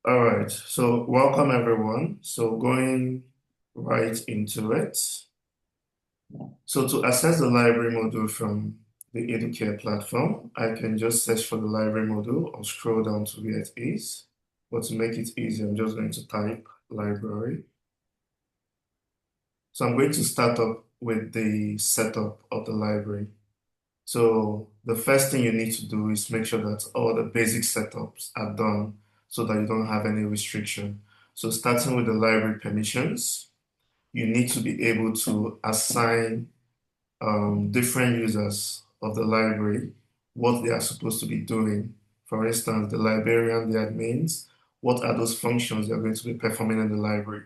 All right, so welcome everyone. So going right into it. So to access the library module from the Educare platform, I can just search for the library module or scroll down to where it is. But to make it easy, I'm just going to type library. So I'm going to start up with the setup of the library. So the first thing you need to do is make sure that all the basic setups are done so that you don't have any restriction. So starting with the library permissions, you need to be able to assign different users of the library what they are supposed to be doing. For instance, the librarian, the admins, what are those functions they are going to be performing in the library?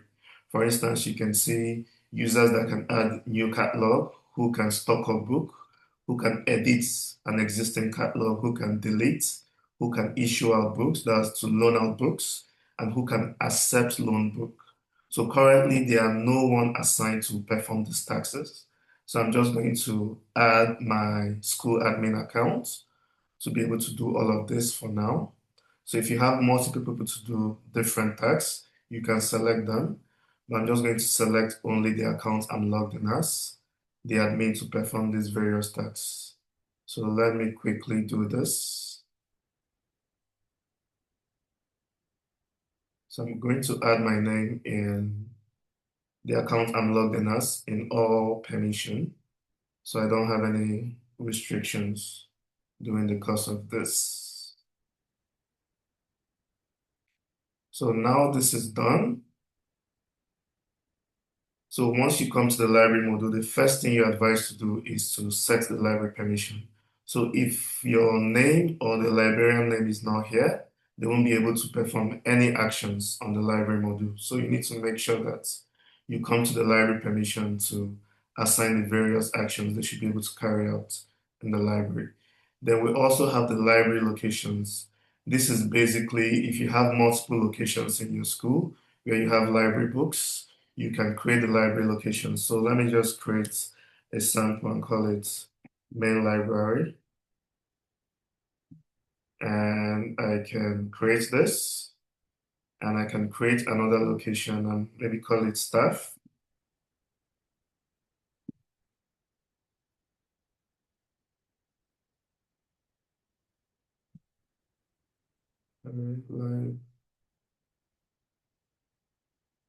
For instance, you can see users that can add new catalog, who can stock a book, who can edit an existing catalog, who can delete, who can issue out books, that's to loan out books, and who can accept loan book. So currently, there are no one assigned to perform these taxes. So I'm just going to add my school admin account to be able to do all of this for now. So if you have multiple people to do different tasks, you can select them. But I'm just going to select only the account I'm logged in as, the admin to perform these various tasks. So let me quickly do this. So I'm going to add my name in the account I'm logged in as in all permission. So I don't have any restrictions during the course of this. So now this is done. So once you come to the library module, the first thing you're advised to do is to set the library permission. So if your name or the librarian name is not here, they won't be able to perform any actions on the library module. So you need to make sure that you come to the library permission to assign the various actions they should be able to carry out in the library. Then we also have the library locations. This is basically if you have multiple locations in your school where you have library books, you can create the library location. So let me just create a sample and call it main library. And I can create this and I can create another location and maybe call it staff.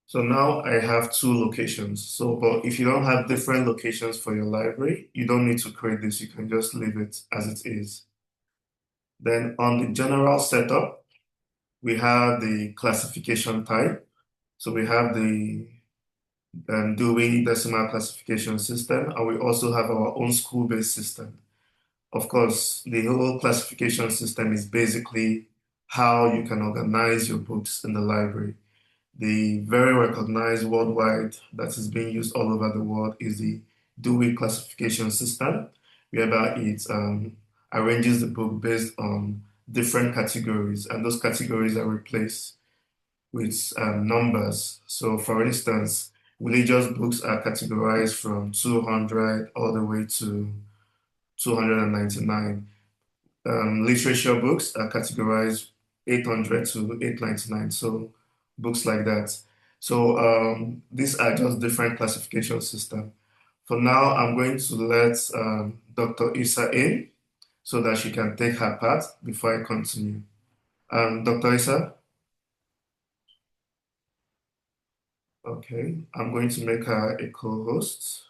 So now I have two locations. So, but if you don't have different locations for your library, you don't need to create this. You can just leave it as it is. Then on the general setup, we have the classification type. So we have the Dewey Decimal Classification System, and we also have our own school-based system. Of course, the whole classification system is basically how you can organize your books in the library. The very recognized worldwide that is being used all over the world is the Dewey Classification System, whereby it arranges the book based on different categories, and those categories are replaced with numbers. So, for instance, religious books are categorized from 200 all the way to 299. Literature books are categorized 800 to 899. So, books like that. So, these are just different classification system. For now, I'm going to let Dr. Isa in so that she can take her part before I continue. Dr. Isa, okay, I'm going to make her a co-host.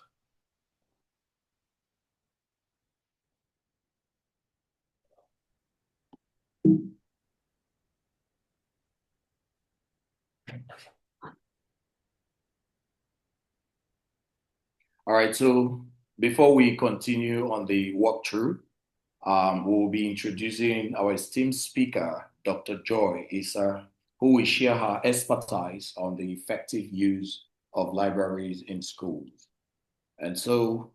All right, so before we continue on the walkthrough, we'll be introducing our esteemed speaker, Dr. Joy Issa, who will share her expertise on the effective use of libraries in schools. And so,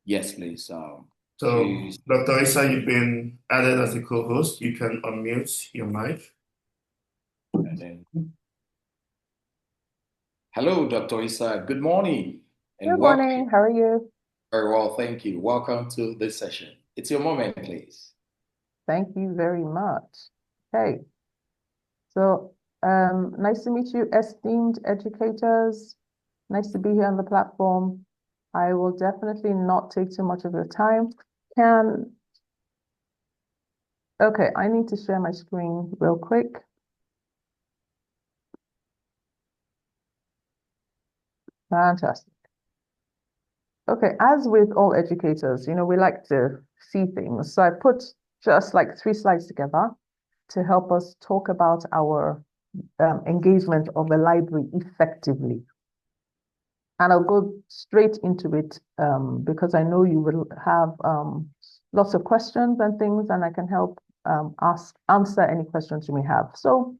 yes, please. So, She's, Dr. Isa, you've been added as a co-host. You can unmute your mic. and then, hello, Dr. Issa. Good morning and Good welcome. morning. How are you? Very well, thank you. Welcome to this session. It's your moment, please. Thank you very much. Okay. So, nice to meet you, esteemed educators. Nice to be here on the platform. I will definitely not take too much of your time. Can, okay, I need to share my screen real quick. Fantastic. Okay, as with all educators, we like to see things. So I put just like 3 slides together to help us talk about our engagement of the library effectively. And I'll go straight into it because I know you will have lots of questions and things, and I can help answer any questions you may have. So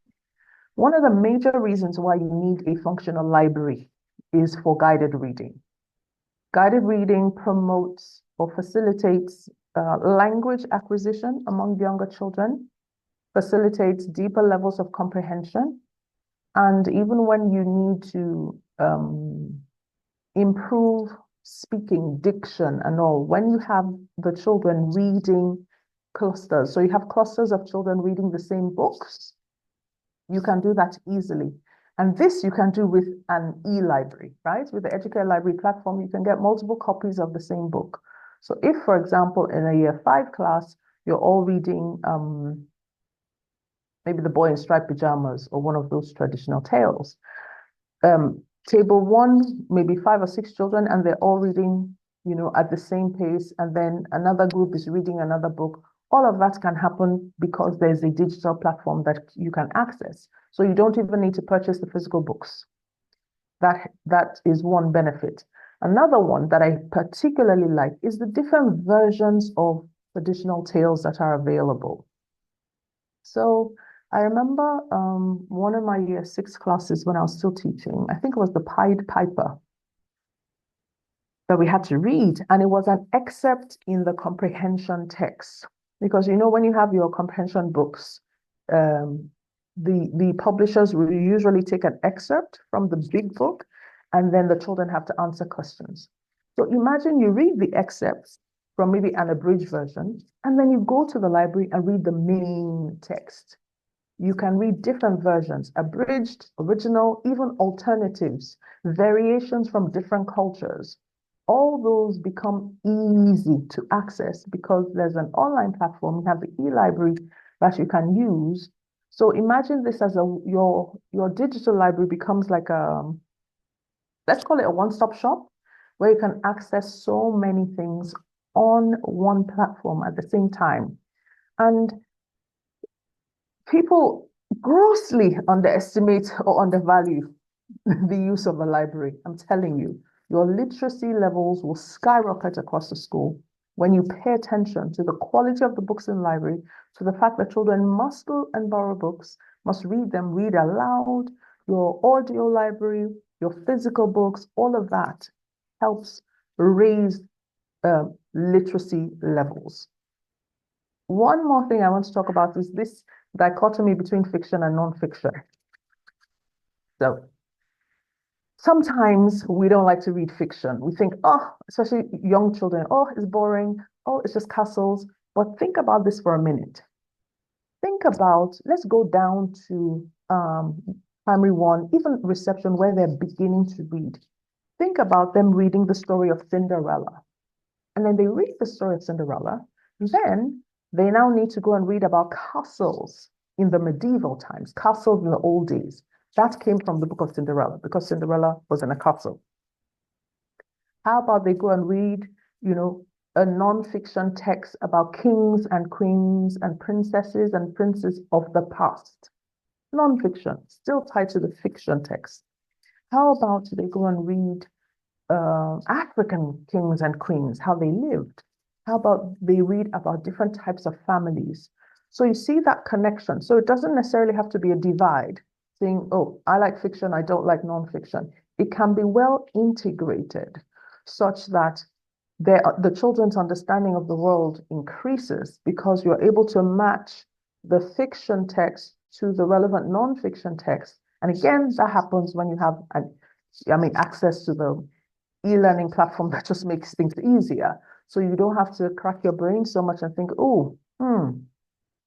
one of the major reasons why you need a functional library is for guided reading. Guided reading promotes or facilitates language acquisition among younger children, facilitates deeper levels of comprehension, and even when you need to improve speaking, diction, and all, when you have the children reading clusters, so you have clusters of children reading the same books, you can do that easily. And this you can do with an e-library, right? With the Educare Library platform, you can get multiple copies of the same book. So if, for example, in a year 5 class, you're all reading maybe The Boy in Striped Pajamas or one of those traditional tales, table 1, maybe 5 or 6 children, and they're all reading, at the same pace, and then another group is reading another book. All of that can happen because there's a digital platform that you can access. So you don't even need to purchase the physical books. That is one benefit. Another one that I particularly like is the different versions of traditional tales that are available. So I remember one of my year 6 classes when I was still teaching, I think it was the Pied Piper that we had to read, and it was an excerpt in the comprehension text. Because when you have your comprehension books, the publishers will usually take an excerpt from the big book, and then the children have to answer questions. So imagine you read the excerpts from maybe an abridged version, and then you go to the library and read the main text. You can read different versions, abridged, original, even alternatives, variations from different cultures. All those become easy to access because there's an online platform. You have the e-library that you can use. So imagine this as your digital library becomes like let's call it a one-stop shop where you can access so many things on one platform at the same time. And people grossly underestimate or undervalue the use of a library. I'm telling you, your literacy levels will skyrocket across the school when you pay attention to the quality of the books in the library, to the fact that children must go and borrow books, must read them, read aloud, your audio library, your physical books, all of that helps raise literacy levels. One more thing I want to talk about is this dichotomy between fiction and non-fiction. So sometimes we don't like to read fiction. We think, oh, especially young children, oh, it's boring. Oh, it's just castles. But think about this for a minute. Think about, let's go down to primary 1, even reception, where they're beginning to read. Think about them reading the story of Cinderella. And then they read the story of Cinderella. Then they now need to go and read about castles in the medieval times, castles in the old days. That came from the book of Cinderella because Cinderella was in a castle. How about they go and read, a non-fiction text about kings and queens and princesses and princes of the past? Non-fiction, still tied to the fiction text. How about they go and read African kings and queens, how they lived? How about they read about different types of families? So you see that connection. So it doesn't necessarily have to be a divide, saying, oh, I like fiction, I don't like nonfiction. It can be well integrated such that the children's understanding of the world increases because you're able to match the fiction text to the relevant nonfiction text. And again, that happens when you have access to the e-learning platform that just makes things easier. So you don't have to crack your brain so much and think, oh,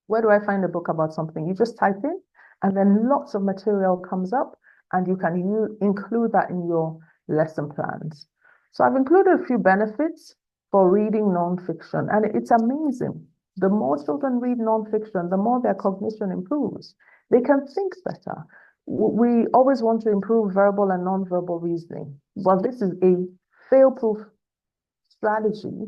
where do I find a book about something? You just type in And then lots of material comes up, and you can include that in your lesson plans. So I've included a few benefits for reading nonfiction, and it's amazing. The more children read nonfiction, the more their cognition improves. They can think better. We always want to improve verbal and nonverbal reasoning. Well, this is a fail-proof strategy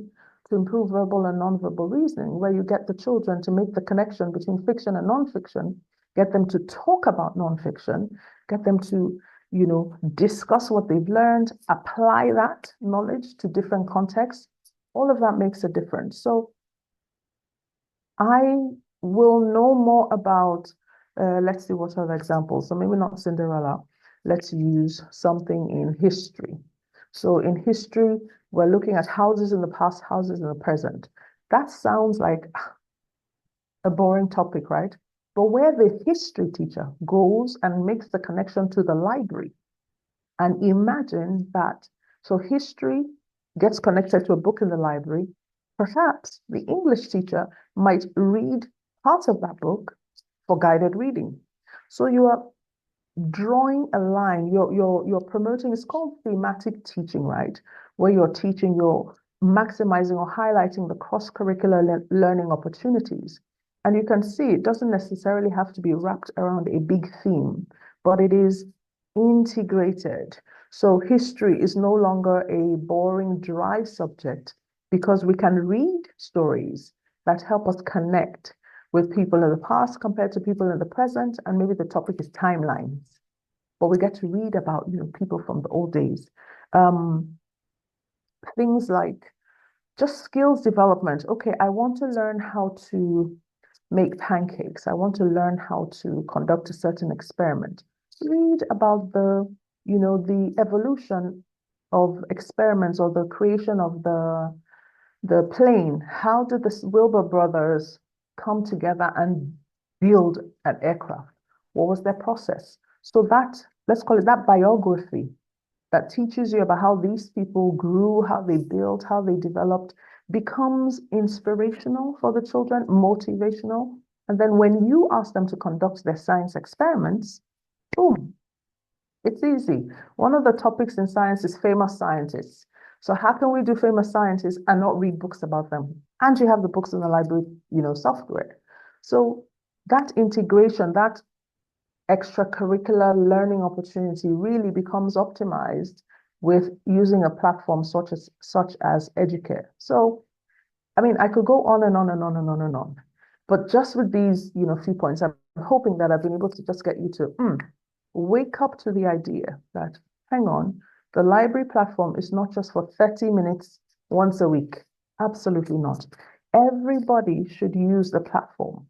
to improve verbal and nonverbal reasoning, where you get the children to make the connection between fiction and nonfiction, get them to talk about nonfiction, get them to, discuss what they've learned, apply that knowledge to different contexts. All of that makes a difference. So I will know more about, let's see what other examples. So maybe not Cinderella. Let's use something in history. So in history, we're looking at houses in the past, houses in the present. That sounds like a boring topic, right? But where the history teacher goes and makes the connection to the library, and imagine that. So history gets connected to a book in the library. Perhaps the English teacher might read parts of that book for guided reading. So you are drawing a line, you're promoting, it's called thematic teaching, right? Where you're teaching, you're maximizing or highlighting the cross-curricular learning opportunities. And you can see it doesn't necessarily have to be wrapped around a big theme, but it is integrated. So history is no longer a boring, dry subject, because we can read stories that help us connect with people in the past compared to people in the present, and maybe the topic is timelines. But we get to read about, people from the old days. Things like just skills development. Okay, I want to learn how to make pancakes. I want to learn how to conduct a certain experiment. Read about the evolution of experiments, or the creation of the plane. How did the Wilbur brothers come together and build an aircraft? What was their process? So that, let's call it that biography, that teaches you about how these people grew, how they built, how they developed, becomes inspirational for the children, motivational. And then when you ask them to conduct their science experiments, boom, it's easy. One of the topics in science is famous scientists. So how can we do famous scientists and not read books about them? And you have the books in the library, software. So that integration, that extracurricular learning opportunity really becomes optimized with using a platform such as Educare. So, I mean, I could go on and on and on and on and on, but just with these, few points, I'm hoping that I've been able to just get you to wake up to the idea that, hang on, the library platform is not just for 30 minutes once a week. Absolutely not. Everybody should use the platform.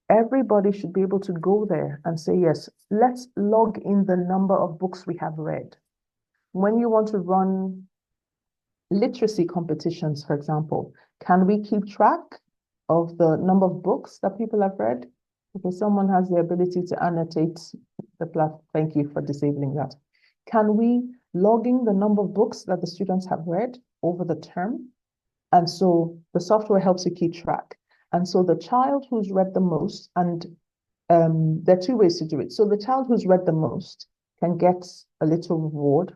Everybody should be able to go there and say, yes, let's log in the number of books we have read. When you want to run literacy competitions, for example, can we keep track of the number of books that people have read? Because someone has the ability to annotate the platform. Thank you for disabling that. Can we log in the number of books that the students have read over the term? And so the software helps you keep track. And so the child who's read the most, and there are two ways to do it. So the child who's read the most can get a little reward.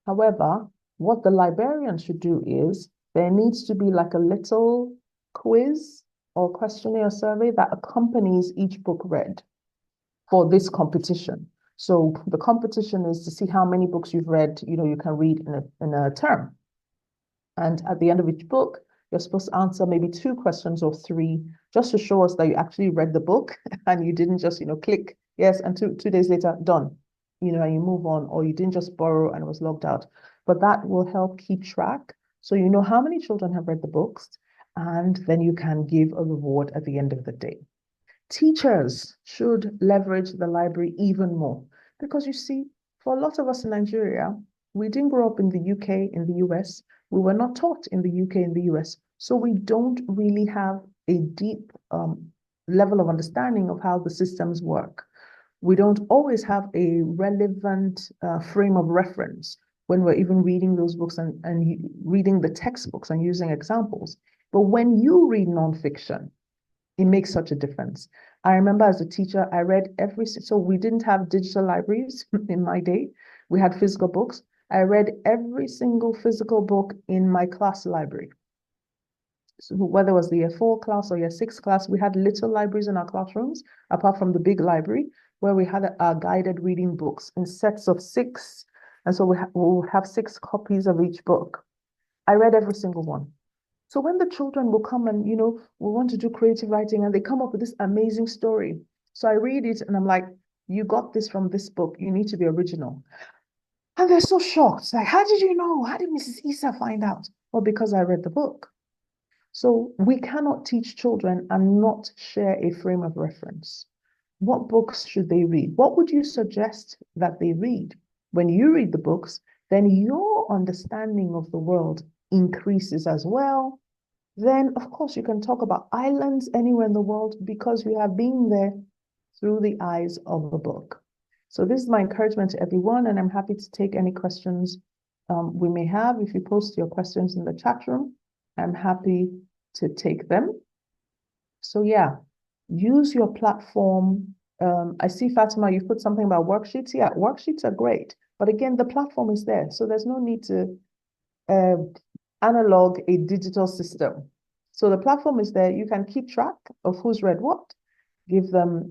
However, what the librarian should do is there needs to be like a little quiz or questionnaire or survey that accompanies each book read for this competition. So the competition is to see how many books you've read, you can read in a term. And at the end of each book, you're supposed to answer maybe 2 questions or 3, just to show us that you actually read the book and you didn't just, click yes, and two days later, done, and you move on, or you didn't just borrow and it was logged out. But that will help keep track. So you know how many children have read the books, and then you can give a reward at the end of the day. Teachers should leverage the library even more, because you see, for a lot of us in Nigeria, we didn't grow up in the UK, in the US. We were not taught in the UK and the US. So we don't really have a deep level of understanding of how the systems work. We don't always have a relevant frame of reference when we're even reading those books and reading the textbooks and using examples. But when you read nonfiction, It makes such a difference. I remember as a teacher, I read so we didn't have digital libraries in my day. We had physical books. I read every single physical book in my class library. So whether it was the year 4 class or year 6 class, we had little libraries in our classrooms, apart from the big library, where we had our guided reading books in sets of 6. And so we'll have 6 copies of each book. I read every single one. So when the children will come and, we want to do creative writing and they come up with this amazing story. So I read it and I'm like, you got this from this book. You need to be original. And they're so shocked. Like, how did you know? How did Mrs. Issa find out? Well, because I read the book. So we cannot teach children and not share a frame of reference. What books should they read? What would you suggest that they read? When you read the books, then your understanding of the world increases as well. Then, of course, you can talk about islands anywhere in the world because you have been there through the eyes of a book. So this is my encouragement to everyone, and I'm happy to take any questions we may have. If you post your questions in the chat room, I'm happy to take them. So yeah, use your platform. I see, Fatima, you put something about worksheets. Yeah, worksheets are great. But again, the platform is there. So there's no need to analog a digital system. So the platform is there. You can keep track of who's read what. Give them,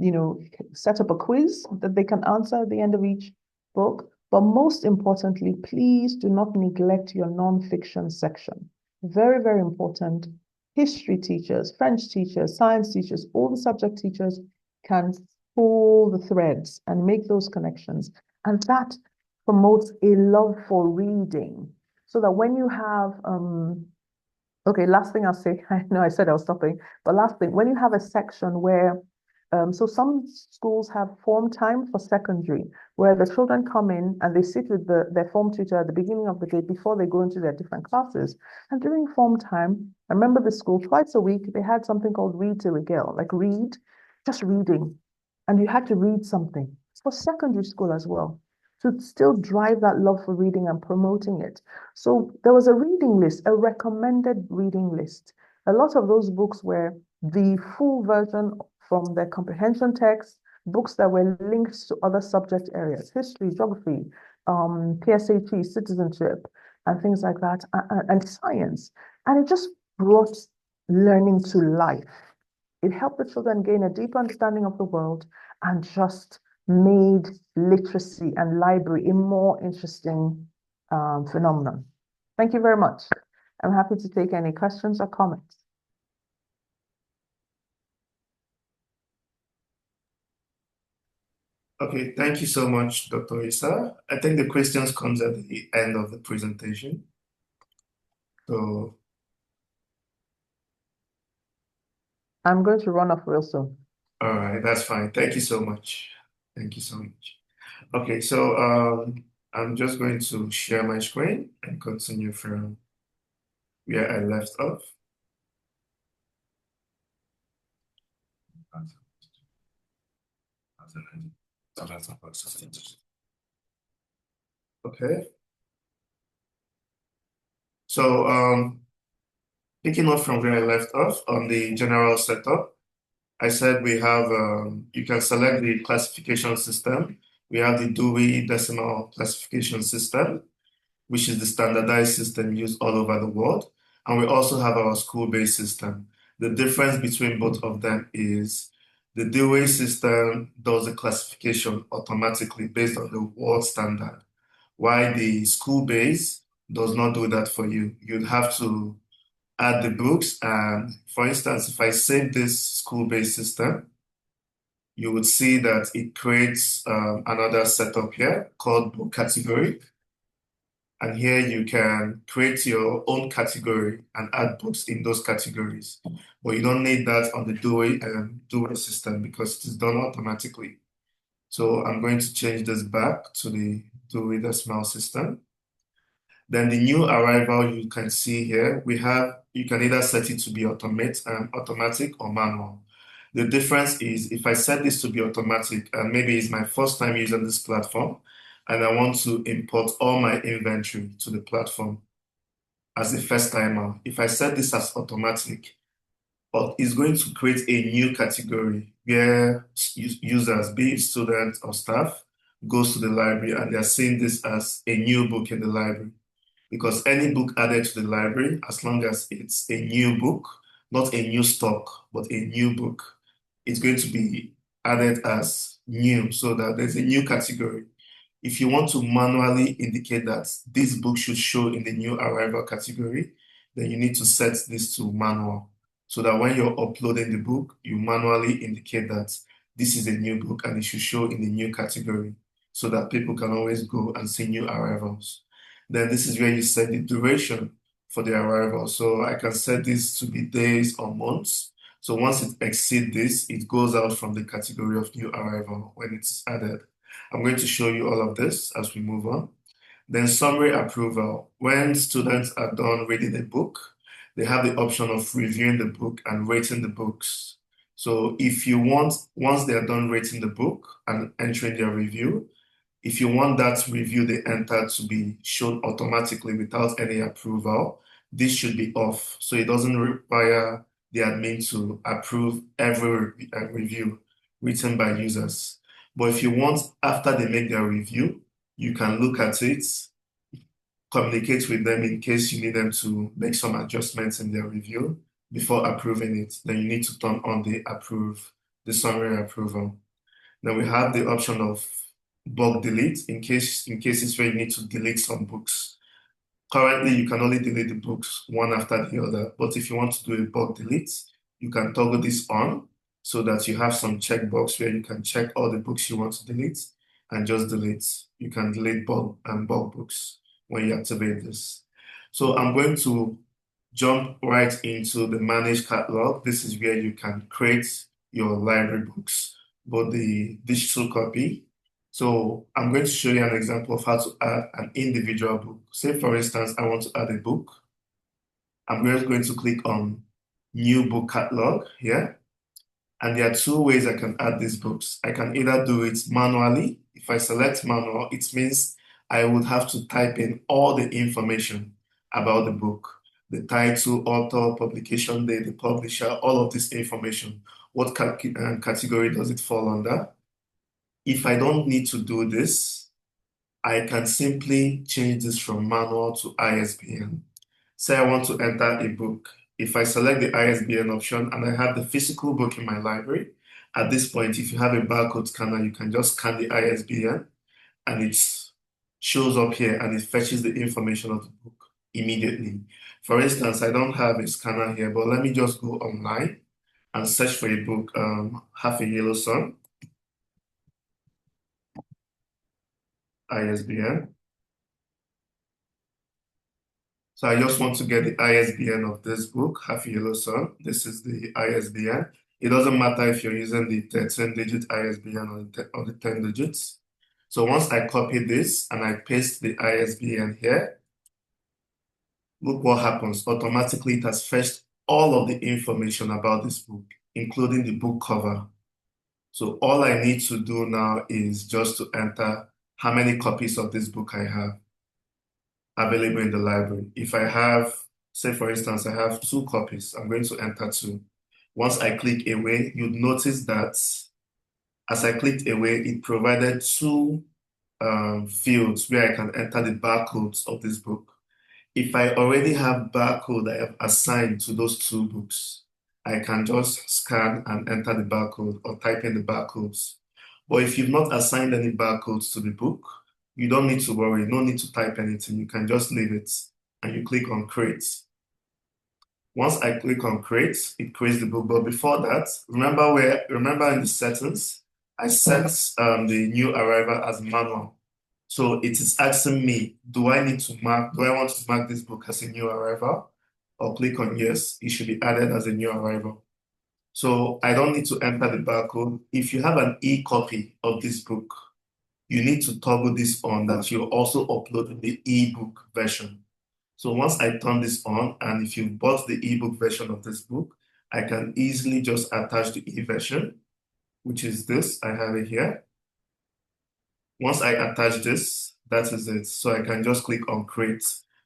set up a quiz that they can answer at the end of each book. But most importantly, please do not neglect your nonfiction section. Very, very important. History teachers, French teachers, science teachers, all the subject teachers can pull the threads and make those connections. And that promotes a love for reading. So that when you have, okay, last thing I'll say, I know I said I was stopping, but last thing, when you have a section where, so some schools have form time for secondary, where the children come in and they sit with their form tutor at the beginning of the day before they go into their different classes. And during form time, I remember the school twice a week, they had something called Read to Regale, like read, just reading. And you had to read something. It's for secondary school as well, to still drive that love for reading and promoting it. So there was a reading list, a recommended reading list. A lot of those books were the full version from their comprehension text, books that were linked to other subject areas, history, geography, PSAT, citizenship, and things like that, and science. And it just brought learning to life. It helped the children gain a deep understanding of the world and just made literacy and library a more interesting phenomenon. Thank you very much. I'm happy to take any questions or comments. Okay, thank you so much, Dr. Issa. I think the questions comes at the end of the presentation. So I'm going to run off real soon. all right, that's fine. Thank you so much. Thank you so much. Okay, so I'm just going to share my screen and continue from where I left off. Okay. So picking up from where I left off on the general setup, I said we have, you can select the classification system. We have the Dewey Decimal Classification System, which is the standardized system used all over the world. And we also have our school-based system. The difference between both of them is the Dewey system does the classification automatically based on the world standard, while the school-based does not do that for you. You'd have to add the books. And for instance, if I save this school-based system, you would see that it creates another setup here called book category. And here you can create your own category and add books in those categories. But you don't need that on the Dewey system because it is done automatically. So I'm going to change this back to the Dewey Decimal System. Then the new arrival you can see here, you can either set it to be automatic or manual. The difference is if I set this to be automatic, and maybe it's my first time using this platform, and I want to import all my inventory to the platform as a first timer. If I set this as automatic, But it's going to create a new category where users, be it students or staff, goes to the library and they're seeing this as a new book in the library. Because any book added to the library, as long as it's a new book, not a new stock, but a new book, it's going to be added as new so that there's a new category. If you want to manually indicate that this book should show in the new arrival category, then you need to set this to manual so that when you're uploading the book, you manually indicate that this is a new book and it should show in the new category so that people can always go and see new arrivals. Then this is where you set the duration for the arrival. So I can set this to be days or months. So once it exceeds this, it goes out from the category of new arrival when it's added. I'm going to show you all of this as we move on. Then summary approval. When students are done reading a book, they have the option of reviewing the book and rating the books. So if you want, once they are done rating the book and entering their review, if you want that review they enter to be shown automatically without any approval, this should be off. So it doesn't require the admin to approve every review written by users. But if you want, after they make their review, you can look at it, communicate with them in case you need them to make some adjustments in their review before approving it. Then you need to turn on the summary approval. Then we have the option of bulk delete in cases where you need to delete some books. Currently, you can only delete the books one after the other, but if you want to do a bulk delete, you can toggle this on so that you have some checkbox where you can check all the books you want to delete and just delete. You can delete bulk books when you activate this. So I'm going to jump right into the manage catalog. This is where you can create your library books, both the digital copy. So I'm going to show you an example of how to add an individual book. Say, for instance, I want to add a book. I'm just going to click on New Book Catalog here. And there are two ways I can add these books. I can either do it manually. If I select manual, it means I would have to type in all the information about the book, the title, author, publication date, the publisher, all of this information. What category does it fall under? If I don't need to do this, I can simply change this from manual to ISBN. Say I want to enter a book. If I select the ISBN option and I have the physical book in my library, at this point, if you have a barcode scanner, you can just scan the ISBN and it shows up here and it fetches the information of the book immediately. For instance, I don't have a scanner here, but let me just go online and search for a book, Half a Yellow Sun, ISBN. So I just want to get the ISBN of this book, Half a Yellow Sun. This is the ISBN. It doesn't matter if you're using the 13-digit ISBN or the 10 digits. So once I copy this and I paste the ISBN here, look what happens. Automatically, it has fetched all of the information about this book, including the book cover. So all I need to do now is just to enter how many copies of this book I have available in the library. If I have, say for instance, I have 2 copies, I'm going to enter 2. Once I click away, you'd notice that as I clicked away, it provided 2 fields where I can enter the barcodes of this book. If I already have barcode I have assigned to those 2 books, I can just scan and enter the barcode or type in the barcodes. But if you've not assigned any barcodes to the book, you don't need to worry, no need to type anything. You can just leave it and you click on create. Once I click on create, it creates the book. But before that, remember in the settings, I set the new arrival as manual. So it is asking me, do I want to mark this book as a new arrival? Or click on yes, it should be added as a new arrival. So I don't need to enter the barcode. If you have an e-copy of this book, you need to toggle this on that you're also uploading the ebook version. So once I turn this on, and if you've bought the ebook version of this book, I can easily just attach the e-version, which is this. I have it here. Once I attach this, that is it. So I can just click on create.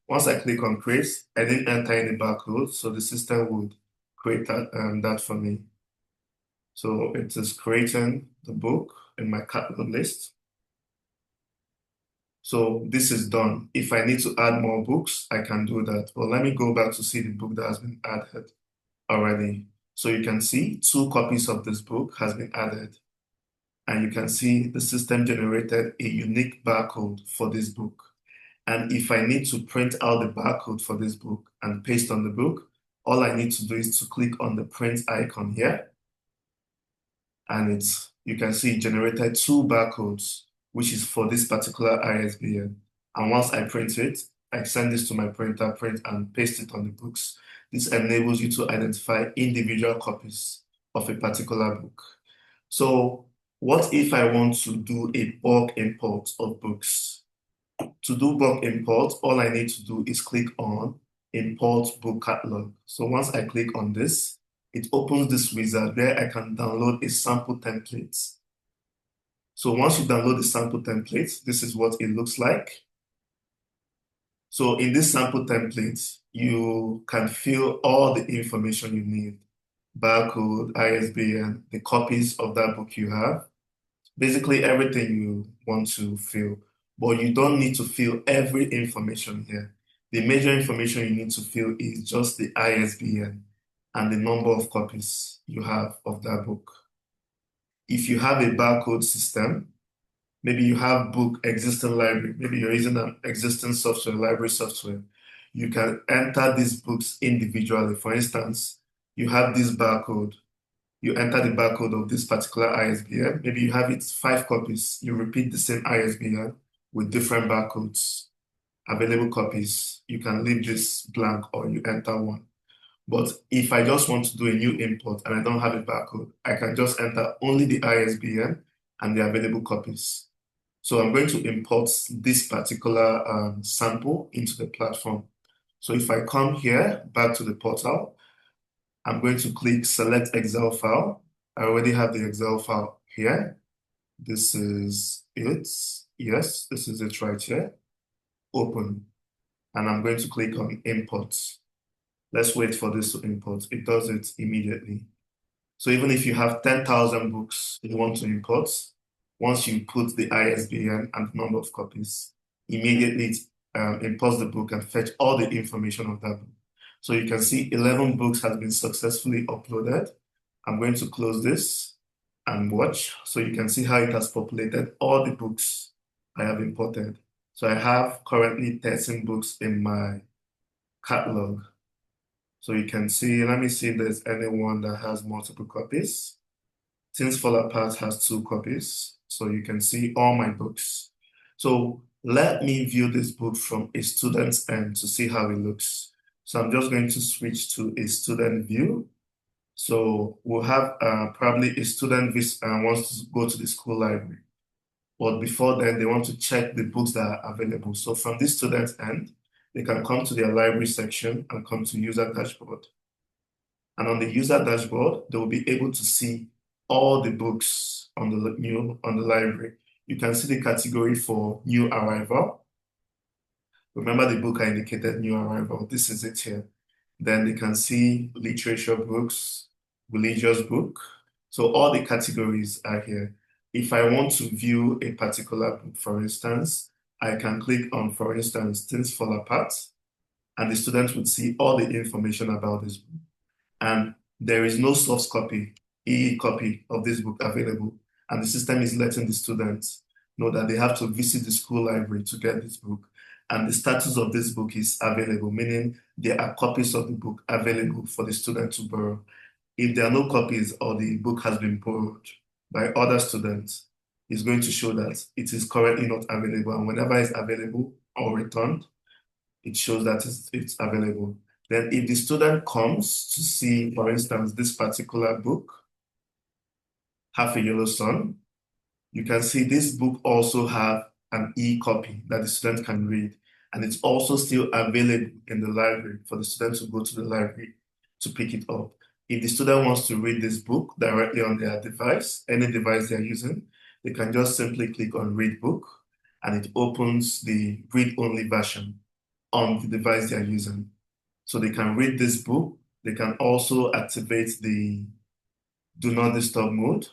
Once I click on create, I didn't enter any barcode, so the system would create that for me. So it is creating the book in my catalog list. So this is done. If I need to add more books, I can do that. But let me go back to see the book that has been added already. So you can see 2 copies of this book has been added. And you can see the system generated a unique barcode for this book. And if I need to print out the barcode for this book and paste on the book, all I need to do is to click on the print icon here. And you can see it generated 2 barcodes, which is for this particular ISBN. And once I print it, I send this to my printer, print and paste it on the books. This enables you to identify individual copies of a particular book. So what if I want to do a bulk import of books? To do bulk import, all I need to do is click on Import Book Catalog. So once I click on this, it opens this wizard where I can download a sample template. So once you download the sample template, this is what it looks like. So in this sample template, you can fill all the information you need. Barcode, ISBN, the copies of that book you have, basically everything you want to fill. But you don't need to fill every information here. The major information you need to fill is just the ISBN and the number of copies you have of that book. If you have a barcode system, maybe you have book existing library, maybe you're using an existing software, library software, you can enter these books individually. For instance, you have this barcode, you enter the barcode of this particular ISBN, maybe you have it 5 copies, you repeat the same ISBN with different barcodes, available copies, you can leave this blank or you enter one. But if I just want to do a new import and I don't have a barcode, I can just enter only the ISBN and the available copies. So I'm going to import this particular sample into the platform. So if I come here, back to the portal, I'm going to click Select Excel file. I already have the Excel file here. This is it. Yes, this is it right here. Open. And I'm going to click on Import. Let's wait for this to import. It does it immediately. So even if you have 10,000 books you want to import, once you put the ISBN and the number of copies, immediately it imports the book and fetch all the information of that book. So you can see 11 books has been successfully uploaded. I'm going to close this and watch. So you can see how it has populated all the books I have imported. So I have currently 13 books in my catalog. So you can see, let me see if there's anyone that has multiple copies. Things Fall Apart has 2 copies. So you can see all my books. So let me view this book from a student's end to see how it looks. So I'm just going to switch to a student view. So we'll have probably a student wants to go to the school library. But before then, they want to check the books that are available. So from this student's end, they can come to their library section and come to user dashboard. And on the user dashboard, they will be able to see all the books on the library. You can see the category for new arrival. Remember the book I indicated, new arrival. This is it here. Then they can see literature books, religious book. So all the categories are here. If I want to view a particular book, for instance, I can click on, for instance, Things Fall Apart, and the student would see all the information about this book. And there is no soft copy, e-copy of this book available. And the system is letting the students know that they have to visit the school library to get this book. And the status of this book is available, meaning there are copies of the book available for the student to borrow. If there are no copies or the book has been borrowed by other students, it's going to show that it is currently not available. And whenever it's available or returned, it shows that it's available. Then if the student comes to see, for instance, this particular book, Half a Yellow Sun, you can see this book also have an e-copy that the student can read. And it's also still available in the library for the student to go to the library to pick it up. If the student wants to read this book directly on their device, any device they're using, they can just simply click on Read Book, and it opens the read-only version on the device they're using. So they can read this book They can also activate the do not disturb mode,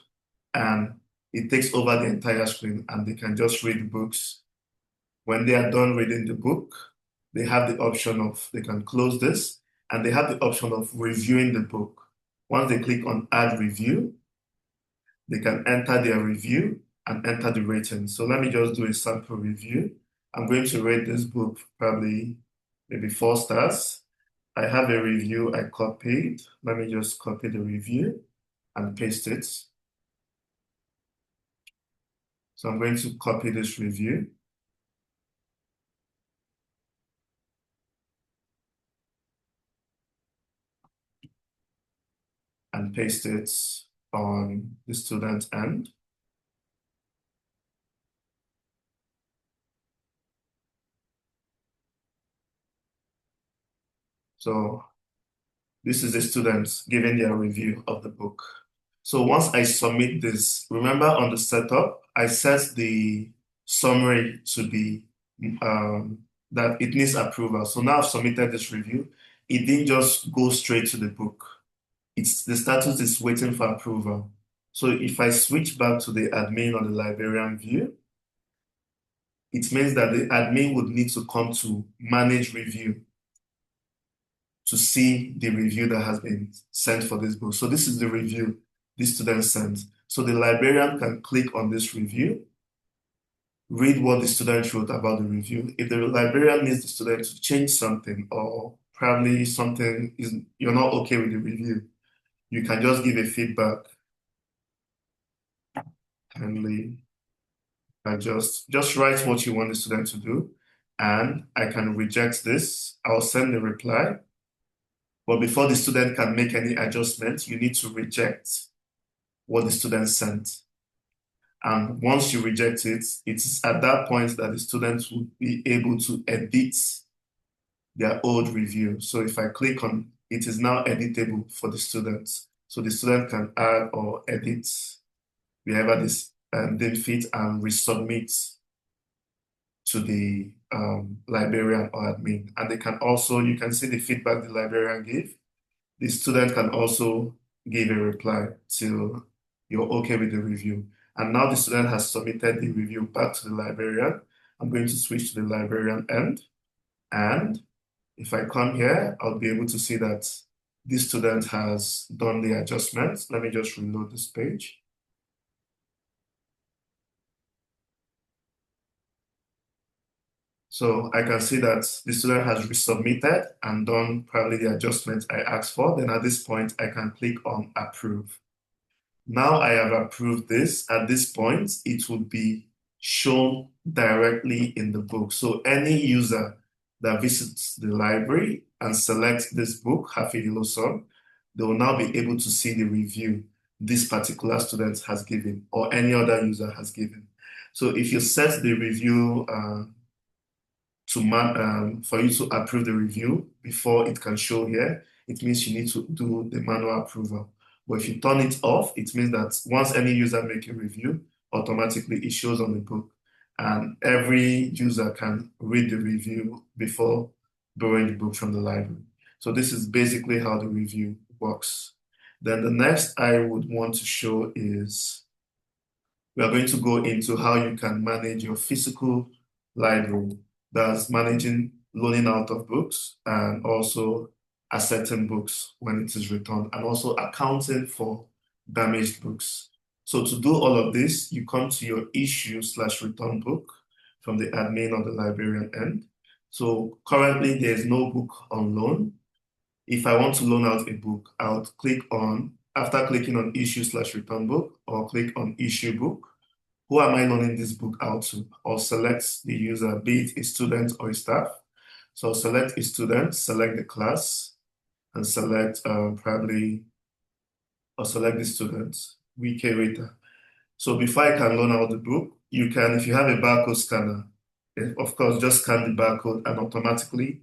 and it takes over the entire screen and they can just read books. When they are done reading the book, they have the option of, they can close this, and they have the option of reviewing the book. Once they click on add review, they can enter their review and enter the rating. So let me just do a sample review. I'm going to rate this book probably maybe 4 stars. I have a review I copied. Let me just copy the review and paste it. So I'm going to copy this review. And paste it on the student end. So this is the students giving their review of the book. So once I submit this, remember on the setup, I set the summary to be that it needs approval. So now I've submitted this review. It didn't just go straight to the book. It's the status is waiting for approval. So if I switch back to the admin or the librarian view, it means that the admin would need to come to manage review to see the review that has been sent for this book. So this is the review this student sent. So the librarian can click on this review, read what the student wrote about the review. If the librarian needs the student to change something or probably something is you're not okay with the review, you can just give a feedback. Kindly just write what you want the student to do, and I can reject this. I'll send the reply. But before the student can make any adjustments, you need to reject what the student sent. And once you reject it, it's at that point that the students will be able to edit their old review. So if I click on it, is now editable for the students. So the student can add or edit wherever this didn't fit and resubmit to the librarian or admin. And they can also, you can see the feedback the librarian gave. The student can also give a reply to you're okay with the review. And now the student has submitted the review back to the librarian. I'm going to switch to the librarian end. And if I come here, I'll be able to see that this student has done the adjustments. Let me just reload this page. So I can see that the student has resubmitted and done probably the adjustments I asked for. Then at this point, I can click on approve. Now I have approved this. At this point, it will be shown directly in the book. So any user that visits the library and selects this book, Happy Yellow Sun, they will now be able to see the review this particular student has given or any other user has given. So if you set the review for you to approve the review before it can show here, it means you need to do the manual approval. But if you turn it off, it means that once any user makes a review, automatically it shows on the book. And every user can read the review before borrowing the book from the library. So this is basically how the review works. Then the next I would want to show is we are going to go into how you can manage your physical library. That's managing loaning out of books and also accepting books when it is returned and also accounting for damaged books. So to do all of this, you come to your issue/return book from the admin or the librarian end. So currently there's no book on loan. If I want to loan out a book, I'll click on, after clicking on issue/return book, or click on issue book. Who am I loaning this book out to? Or select the user, be it a student or a staff. So select a student, select the class, and select select the student, WK rater. So before I can loan out the book, you can, if you have a barcode scanner, of course, just scan the barcode and automatically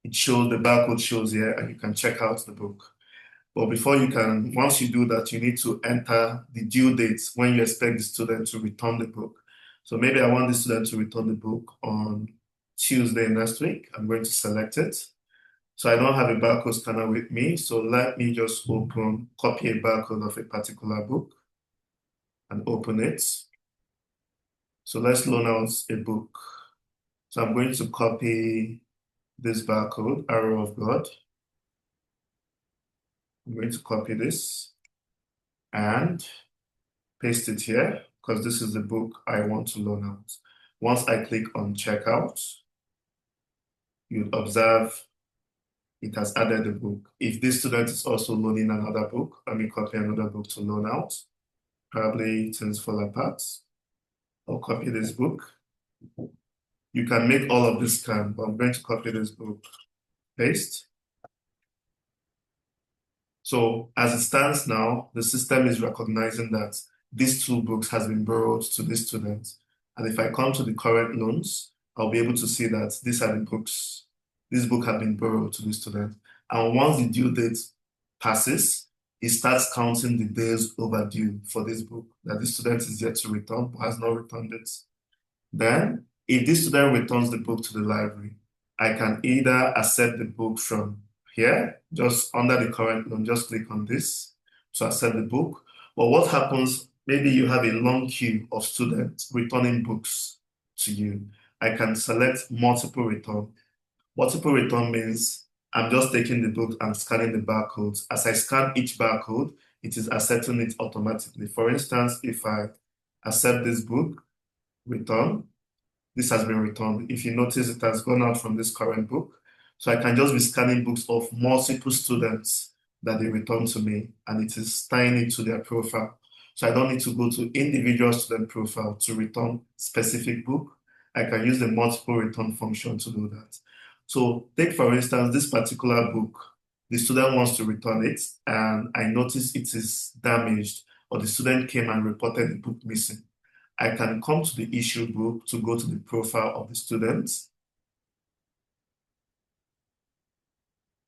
it shows, the barcode shows here and you can check out the book. But before you can, once you do that, you need to enter the due dates when you expect the student to return the book. So maybe I want the student to return the book on Tuesday next week. I'm going to select it. So I don't have a barcode scanner with me. So let me just copy a barcode of a particular book and open it. So let's loan out a book. So I'm going to copy this barcode, Arrow of God. I'm going to copy this and paste it here because this is the book I want to loan out. Once I click on checkout, you'd observe it has added the book. If this student is also loaning another book, let me copy another book to loan out. Probably Things Fall Apart. I'll copy this book. You can make all of this scan, but I'm going to copy this book. Paste. So as it stands now, the system is recognizing that these two books has been borrowed to this student. And if I come to the current loans, I'll be able to see that these are the books. This book has been borrowed to the student. And once the due date passes, it starts counting the days overdue for this book that the student is yet to return but has not returned it. Then, if this student returns the book to the library, I can either accept the book from here, just under the current loan, just click on this to accept the book. But what happens, maybe you have a long queue of students returning books to you. I can select multiple return. Multiple return means I'm just taking the book and scanning the barcodes. As I scan each barcode, it is accepting it automatically. For instance, if I accept this book, return, this has been returned. If you notice, it has gone out from this current book. So I can just be scanning books of multiple students that they return to me, and it is tying it to their profile. So I don't need to go to individual student profile to return specific book. I can use the multiple return function to do that. So take, for instance, this particular book. The student wants to return it, and I notice it is damaged, or the student came and reported the book missing. I can come to the issue book to go to the profile of the student.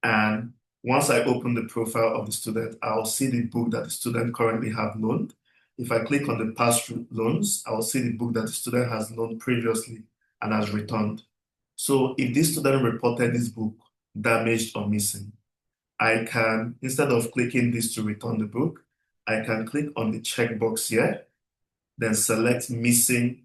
And once I open the profile of the student, I'll see the book that the student currently have loaned. If I click on the past loans, I'll see the book that the student has loaned previously and has returned. So if this student reported this book damaged or missing, I can, instead of clicking this to return the book, I can click on the checkbox here, then select missing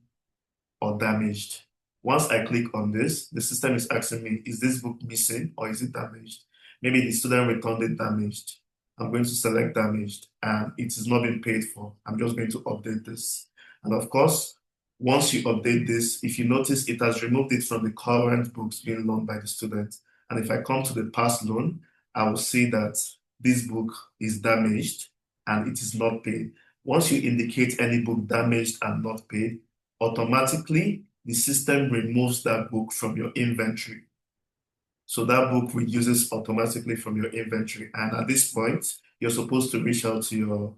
or damaged. Once I click on this, the system is asking me, is this book missing or is it damaged? Maybe the student returned it damaged. I'm going to select damaged and it is not being paid for. I'm just going to update this. And of course, once you update this, if you notice, it has removed it from the current books being loaned by the student. And if I come to the past loan, I will see that this book is damaged and it is not paid. Once you indicate any book damaged and not paid, automatically the system removes that book from your inventory. So that book reduces automatically from your inventory. And at this point, you're supposed to reach out to your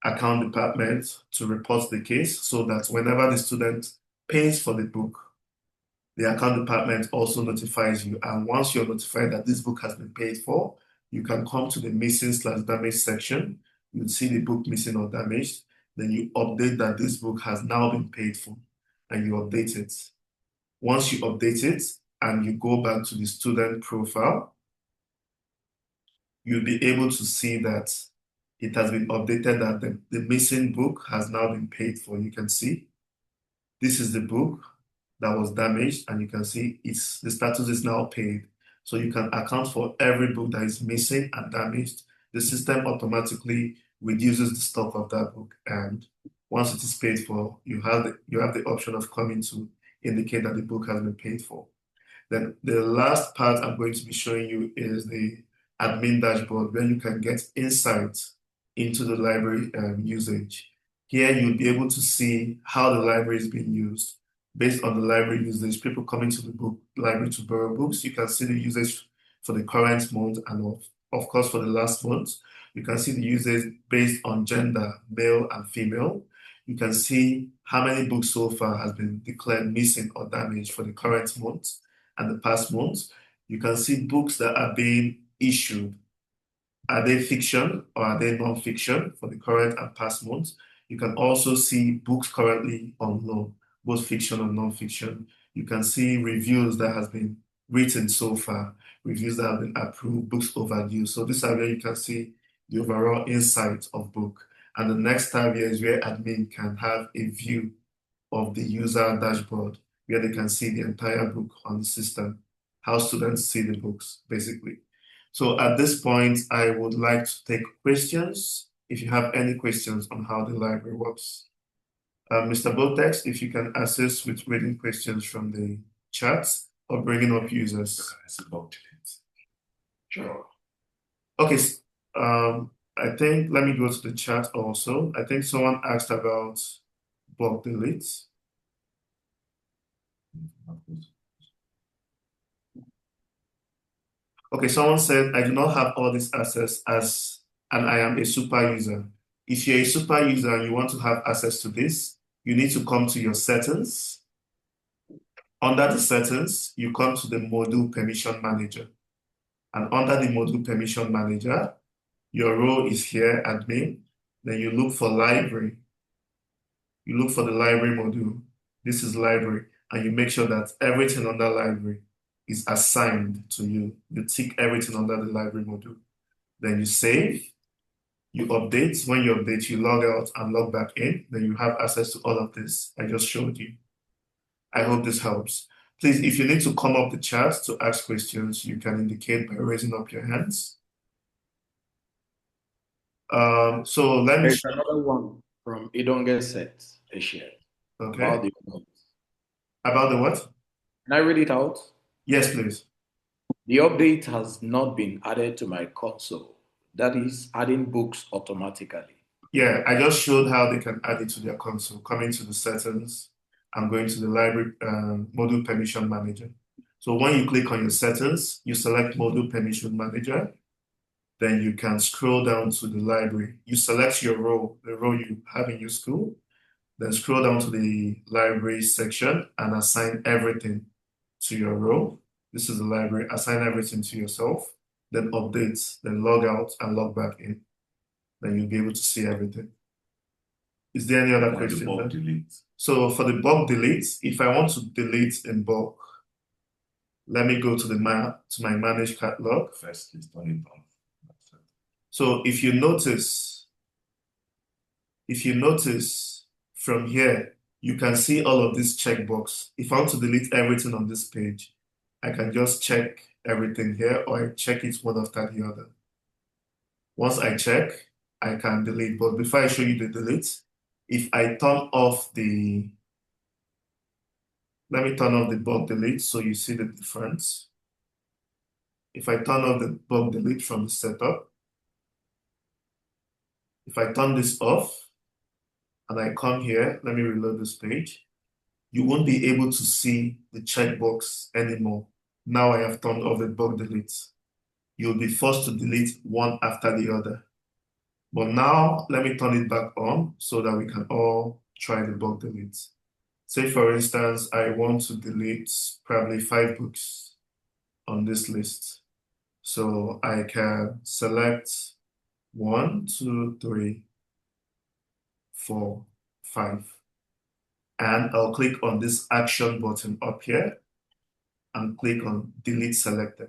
account department to report the case so that whenever the student pays for the book, the account department also notifies you. And once you're notified that this book has been paid for, you can come to the missing/damaged section. You'll see the book missing or damaged. Then you update that this book has now been paid for and you update it. Once you update it and you go back to the student profile, you'll be able to see that it has been updated that the missing book has now been paid for. You can see this is the book that was damaged and you can see the status is now paid. So you can account for every book that is missing and damaged. The system automatically reduces the stock of that book, and once it is paid for, you have the option of coming to indicate that the book has been paid for. Then the last part I'm going to be showing you is the admin dashboard where you can get insight into the library usage. Here you'll be able to see how the library is being used. Based on the library usage, people coming to the library to borrow books, you can see the usage for the current month and of course for the last month. You can see the usage based on gender, male and female. You can see how many books so far has been declared missing or damaged for the current month and the past month. You can see books that are being issued. Are they fiction or are they non-fiction for the current and past months? You can also see books currently on loan, both fiction and non-fiction. You can see reviews that has been written so far, reviews that have been approved, books overdue. So this are where you can see the overall insight of book. And the next tab here is where admin can have a view of the user dashboard where they can see the entire book on the system, how students see the books, basically. So at this point, I would like to take questions. If you have any questions on how the library works. Mr. Botex, if you can assist with reading questions from the chat or bringing up users. Sure. Okay, I think, let me go to the chat also. I think someone asked about bulk deletes. Okay, someone said, I do not have all this access and I am a super user. If you're a super user and you want to have access to this, you need to come to your settings. Under the settings, you come to the module permission manager. And under the module permission manager, your role is here, admin. Then you look for library. You look for the library module. This is library. And you make sure that everything under library is assigned to you. You tick everything under the library module. Then you save, you update. When you update, you log out and log back in. Then you have access to all of this I just showed you. I hope this helps. Please, if you need to come up the chat to ask questions, you can indicate by raising up your hands. So let me. There's another one from Idonge Set, Asia. Okay. About the what? Can I read it out? Yes, please. The update has not been added to my console. That is adding books automatically. Yeah, I just showed how they can add it to their console. Coming to the settings, I'm going to the library module permission manager. So when you click on your settings, you select module permission manager. Then you can scroll down to the library. You select your role, the role you have in your school. Then scroll down to the library section and assign everything to your role. This is the library. Assign everything to yourself. Then update, then log out and log back in. Then you'll be able to see everything. Is there any other question? Bulk delete. So for the bulk delete, if I want to delete in bulk, let me go to my manage catalog. First, please turn it on. So if you notice from here, you can see all of this checkbox. If I want to delete everything on this page, I can just check everything here, or I check it one after the other. Once I check, I can delete. But before I show you the delete, if I turn off let me turn off the bulk delete so you see the difference. If I turn off the bulk delete from the setup, if I turn this off and I come here, let me reload this page, you won't be able to see the checkbox anymore. Now I have turned off the bulk delete. You'll be forced to delete one after the other. But now let me turn it back on so that we can all try the bulk delete. Say for instance, I want to delete probably 5 books on this list. So I can select 1, 2, 3, 4, 5. And I'll click on this action button up here and click on delete selected.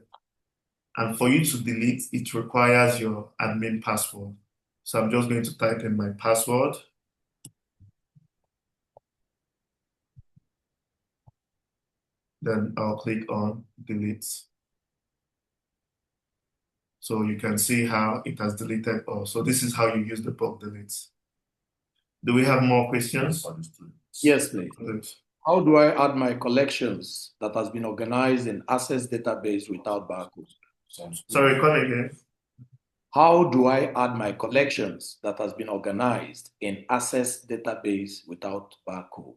And for you to delete, it requires your admin password. So I'm just going to type in my password. Then I'll click on delete. So you can see how it has deleted all. So this is how you use the bulk delete. Do we have more questions? Yes, please. How do I add my collections that has been organized in Access database without barcode? Sorry, come again. How do I add my collections that has been organized in Access database without barcode?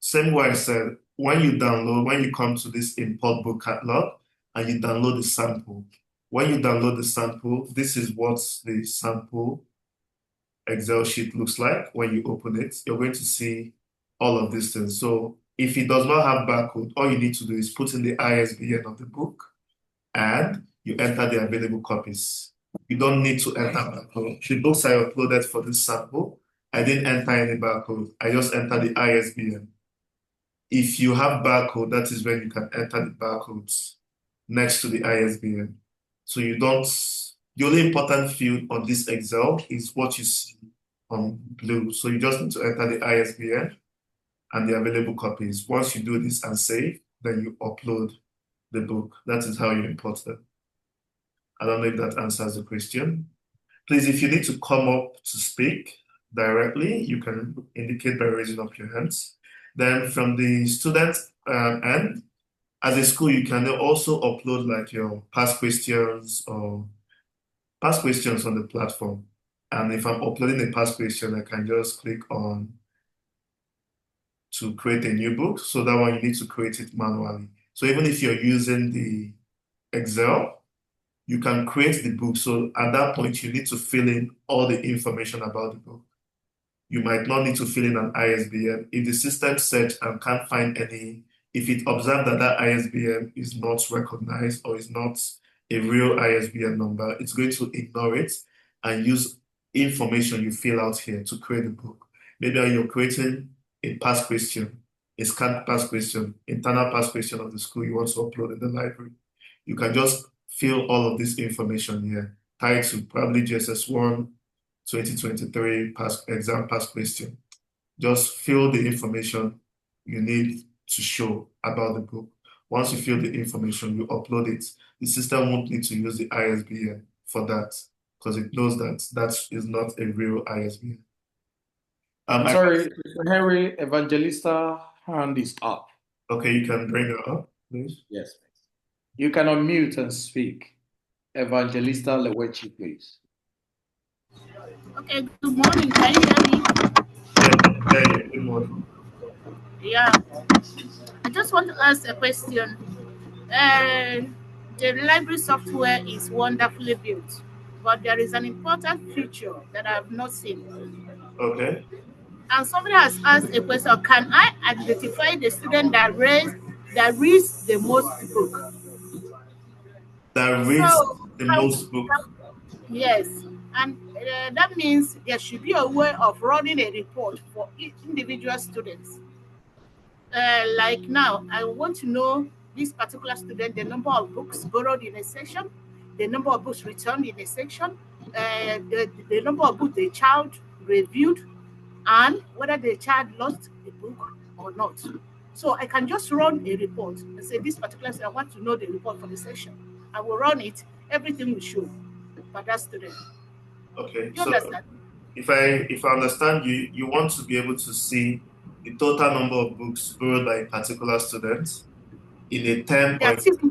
Same way I said, when you come to this import book catalog and you download the sample, when you download the sample, this is what the sample Excel sheet looks like. When you open it, you're going to see all of these things. So if it does not have barcode, all you need to do is put in the ISBN of the book and you enter the available copies. You don't need to enter barcode. The books I uploaded for this sample, I didn't enter any barcode. I just entered the ISBN. If you have barcode, that is when you can enter the barcodes next to the ISBN. So you don't, the only important field on this Excel is what you see on blue. So you just need to enter the ISBN and the available copies. Once you do this and save, then you upload the book. That is how you import them. I don't know if that answers the question. Please, if you need to come up to speak directly, you can indicate by raising up your hands. Then from the student end, as a school, you can also upload like your past questions or past questions on the platform. And if I'm uploading a past question, I can just click on to create a new book. So that one, you need to create it manually. So even if you're using the Excel, you can create the book. So at that point, you need to fill in all the information about the book. You might not need to fill in an ISBN. If the system search and can't find any, if it observes that that ISBN is not recognized or is not a real ISBN number, it's going to ignore it and use information you fill out here to create a book. Maybe you're creating a past question, a scanned past question, internal past question of the school you want to upload in the library. You can just fill all of this information here, tied to probably JSS1 2023 exam past question. Just fill the information you need to show about the book. Once you fill the information, you upload it. The system won't need to use the ISBN for that because it knows that that is not a real ISBN. Sorry, Mr. Henry, Evangelista hand is up. Okay, you can bring her up, please. Yes, please. You can unmute and speak. Evangelista Lewechi, please. Okay, good morning. Can you hear me? Yeah, good morning. Yeah. I just want to ask a question. The library software is wonderfully built, but there is an important feature that I have not seen. Okay. And somebody has asked a question: can I identify the student that reads the most book? That reads So, the most book. yes, and that means there should be a way of running a report for each individual students. Like now, I want to know this particular student, the number of books borrowed in a section, the number of books returned in a section, the number of books the child reviewed, and whether the child lost a book or not. So I can just run a report and say, this particular student, I want to know the report for the section. I will run it, everything will show for that student. Okay, You so understand? if I understand you, you want to be able to see the total number of books borrowed by a particular student in a term The or activity,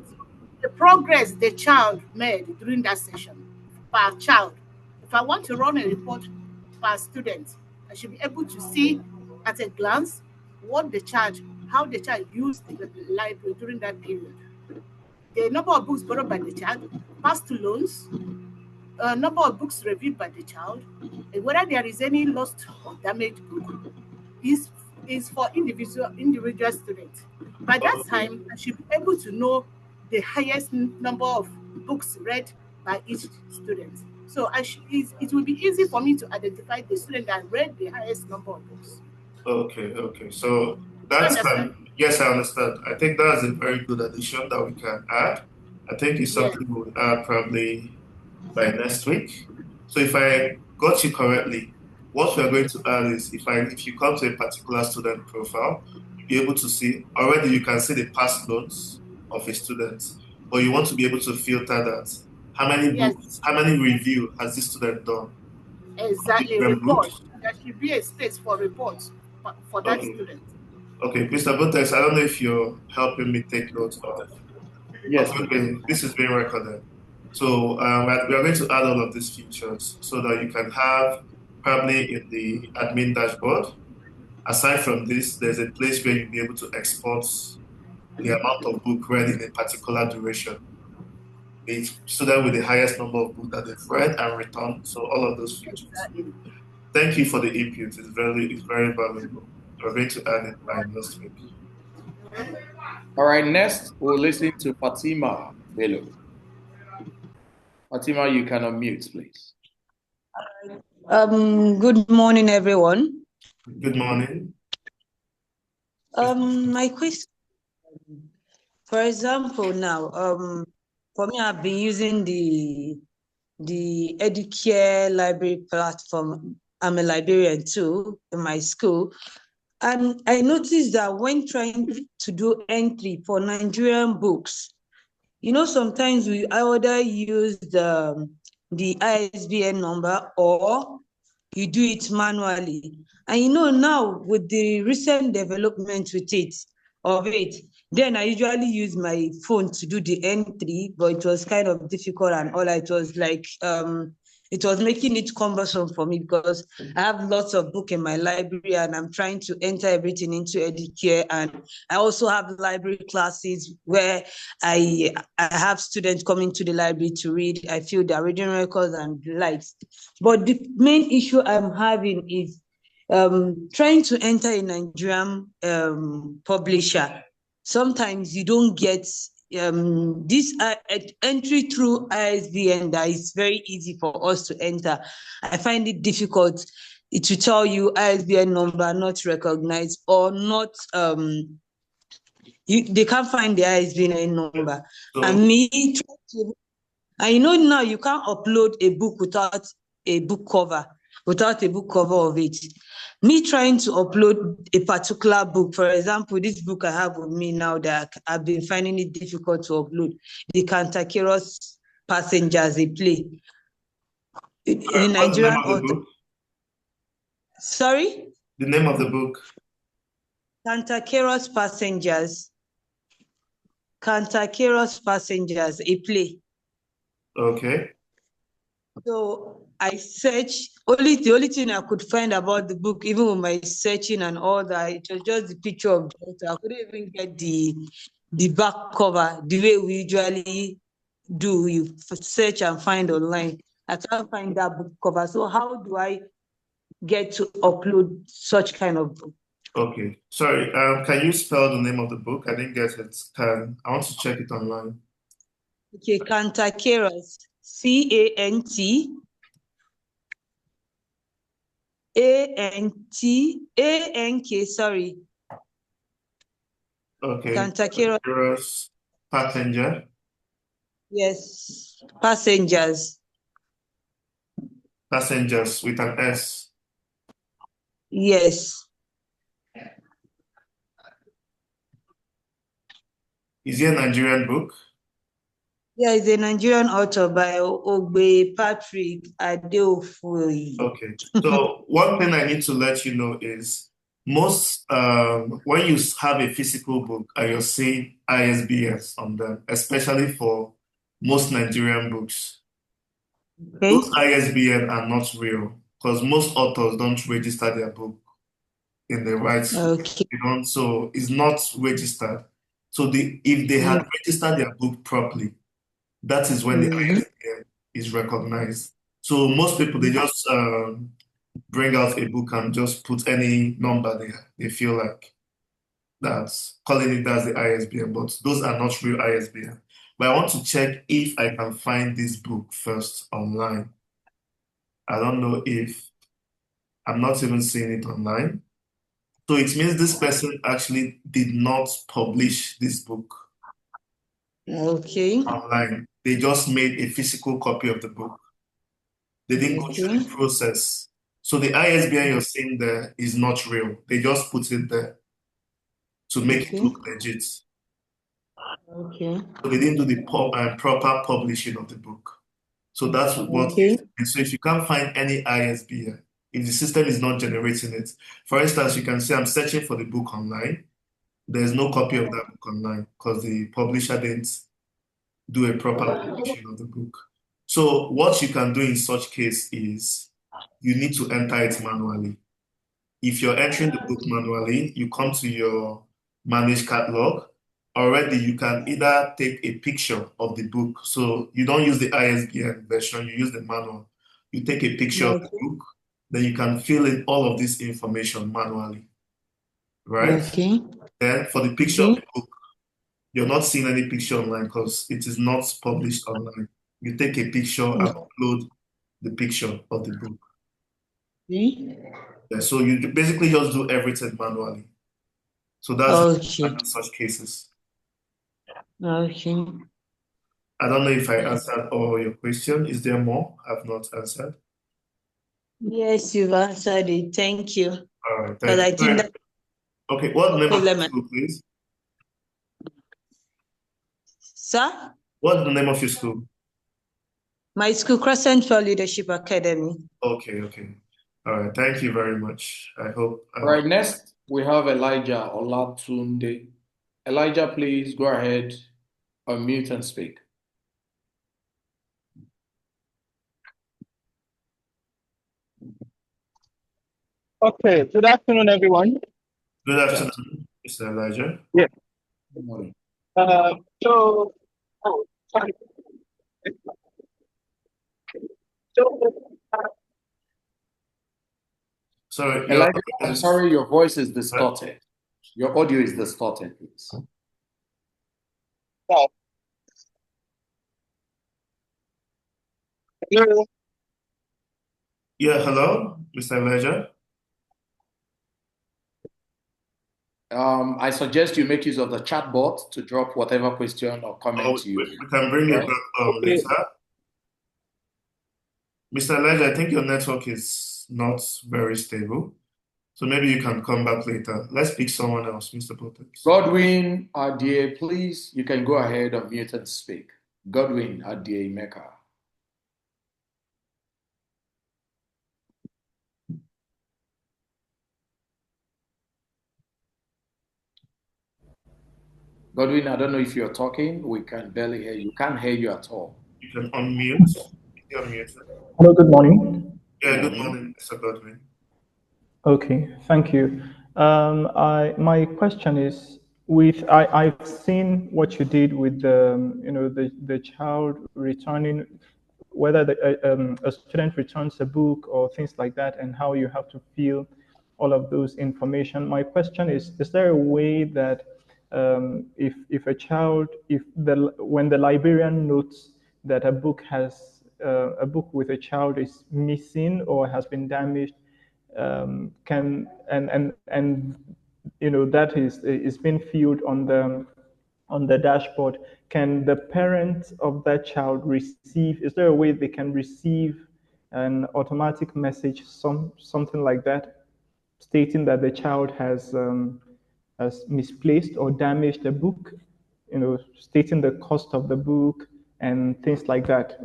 the progress the child made during that session per child. If I want to run a report per student, I should be able to see at a glance how the child used the library during that period. The number of books borrowed by the child, past loans, number of books reviewed by the child, and whether there is any lost or damaged book is for individual students. By that okay, time, I should be able to know the highest number of books read by each student. So it will be easy for me to identify the student that read the highest number of books. okay. So You that's understand? yes, I understand. I think that's a very good addition that we can add. I think it's Yes. something we'll add probably by next week. So if I got you correctly, what we're going to add is if you come to a particular student profile, you'll be able to see already you can see the past loans of a student, but you want to be able to filter that. How many Yes. books, how many review has this student done of Exactly. different Report. books? There should be a space for reports for that Okay. student. Okay, Mr. Botex, I don't know if you're helping me take notes of it. Yes, Okay, please. this is being recorded. So we are going to add all of these features so that you can have probably in the admin dashboard. Aside from this, there's a place where you'll be able to export the amount of book read in a particular duration. The student with the highest number of books that they've read and returned. So all of those features. Exactly. Thank you for the input. It's very valuable. We're going to add it by next week. All right, next we'll listen to Fatima Bello. Fatima, you can unmute, please. Good morning, everyone. Good morning. My question, for example, now, for me, I've been using the Educare Library platform. I'm a librarian too in my school. And I noticed that when trying to do entry for Nigerian books, sometimes we either use the ISBN number or you do it manually. And now with the recent development of it, then I usually use my phone to do the entry, but it was kind of difficult and all. It was like it was making it cumbersome for me because I have lots of books in my library and I'm trying to enter everything into Educare. And I also have library classes where I have students coming to the library to read. I fill their reading records and the likes. But the main issue I'm having is trying to enter a Nigerian publisher. Sometimes you don't get this entry through ISBN that is very easy for us to enter. I find it difficult to tell you ISBN number not recognized or not. They can't find the ISBN number. So, And now you can't upload a book without a book cover of it. Me trying to upload a particular book, for example, this book I have with me now that I've been finding it difficult to upload, the Cantankerous Passengers, a play. In what's the name Nigerian of the book? Sorry? The name of the book? Cantankerous Passengers. Cantankerous Passengers, a play. Okay. So I searched, the only thing I could find about the book, even with my searching and all that, it was just the picture of the author. I couldn't even get the back cover the way we usually do. You search and find online. I can't find that book cover. So how do I get to upload such kind of book? Okay. Sorry. Can you spell the name of the book? I didn't get it. I want to check it online. Okay, Cantankerous. Cantank, sorry. Okay. Cantankerous. Passenger. Yes, Passengers. Passengers with an S. Yes. Is it a Nigerian book? Yeah, it's a Nigerian author by Ogbe Patrick Adeofoye. Okay. So one thing I need to let you know is most when you have a physical book and you're seeing ISBNs on them, especially for most Nigerian books, Okay. those ISBN are not real because most authors don't register their book in the right way. Okay. They don't, so it's not registered. So if they had registered their book properly, that is when the ISBN is recognized. So most people, they just bring out a book and just put any number they feel like that's calling it as the ISBN, but those are not real ISBN. But I want to check if I can find this book first online. I don't know if I'm not even seeing it online. So it means this person actually did not publish this book Okay. online. They just made a physical copy of the book. They didn't go through the process. So the ISBN you're seeing there is not real. They just put it there to make it look legit. Okay. So they didn't do the proper publishing of the book. So that's what Okay. it is. So if you can't find any ISBN, if the system is not generating it, for instance, you can say I'm searching for the book online. There's no copy of that book online because the publisher didn't do a proper publishing of the book. So what you can do in such case is you need to enter it manually. If you're entering the book manually, you come to your manage catalog. Already, you can either take a picture of the book. So you don't use the ISBN version, you use the manual. You take a picture of the book, then you can fill in all of this information manually, right? Okay. Then for the picture of the book, you're not seeing any picture online because it is not published online. You take a picture and upload the picture of the book. Okay. Yeah, so you basically just do everything manually. So that's how Okay. we handle such cases. Okay. I don't know if I answered all your question. Is there more I've not answered? Yes, you've answered it. Thank you. All right, Because thank I you. think that Okay, what's the name of your element. school, please? Sir, What's the name of your school? my school, Crescent for Leadership Academy. Okay, okay. All right, thank you very much. I hope. All right, next we have Elijah Olatunde. Elijah, please go ahead, unmute and speak. Okay, good afternoon, everyone. Good afternoon, Mr. Elijah. Yeah. Good morning. So, sorry. So, Sorry, Elijah, I'm sorry, your voice is distorted. Your audio is distorted, please. hello. Yeah, hello, Mr. Elijah. I suggest you make use of the chat bot to drop whatever question or comment We you. can bring it Right. back later. Mr. Elijah, I think your network is not very stable. So maybe you can come back later. Let's pick someone else, Mr. Potex. Godwin Adie, please, you can go ahead, unmute and speak. Godwin Adie Mecca. Godwin, I don't know if you're talking. We can barely hear you. Can't hear you at all. You can unmute. You're unmuted. Hello, good morning. Yeah, good Morning. morning, Mr. Godwin. Okay, thank you. My question is, I've seen what you did with the child returning, whether a student returns a book or things like that, and how you have to fill all of those information. My question is there a way that if a child, when the librarian notes that a book with a child is missing or has been damaged, can and that is being filled on the dashboard, can the parents of that child receive, is there a way they can receive an automatic message, something like that, stating that the child has misplaced or damaged a book, stating the cost of the book and things like that,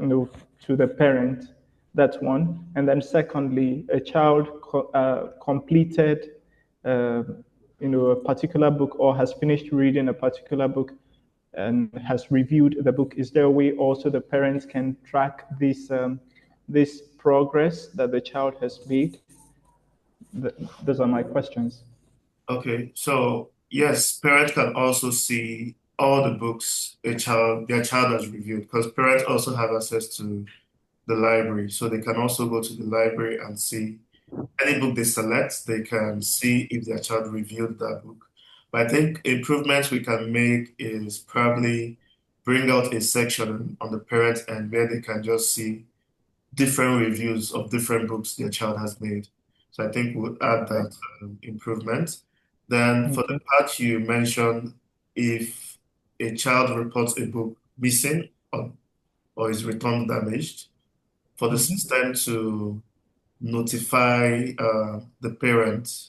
to the parent? That's one. And then secondly, a child completed, a particular book or has finished reading a particular book and has reviewed the book. Is there a way also the parents can track this progress that the child has made? Those are my questions. Okay, so yes, parents can also see all the books their child has reviewed because parents also have access to the library. So they can also go to the library and see any book they select, they can see if their child reviewed that book. But I think improvements we can make is probably bring out a section on the parent end where they can just see different reviews of different books their child has made. So I think we'll add that improvement. Then for the part you mentioned, if a child reports a book missing or is returned damaged, for the system to notify the parent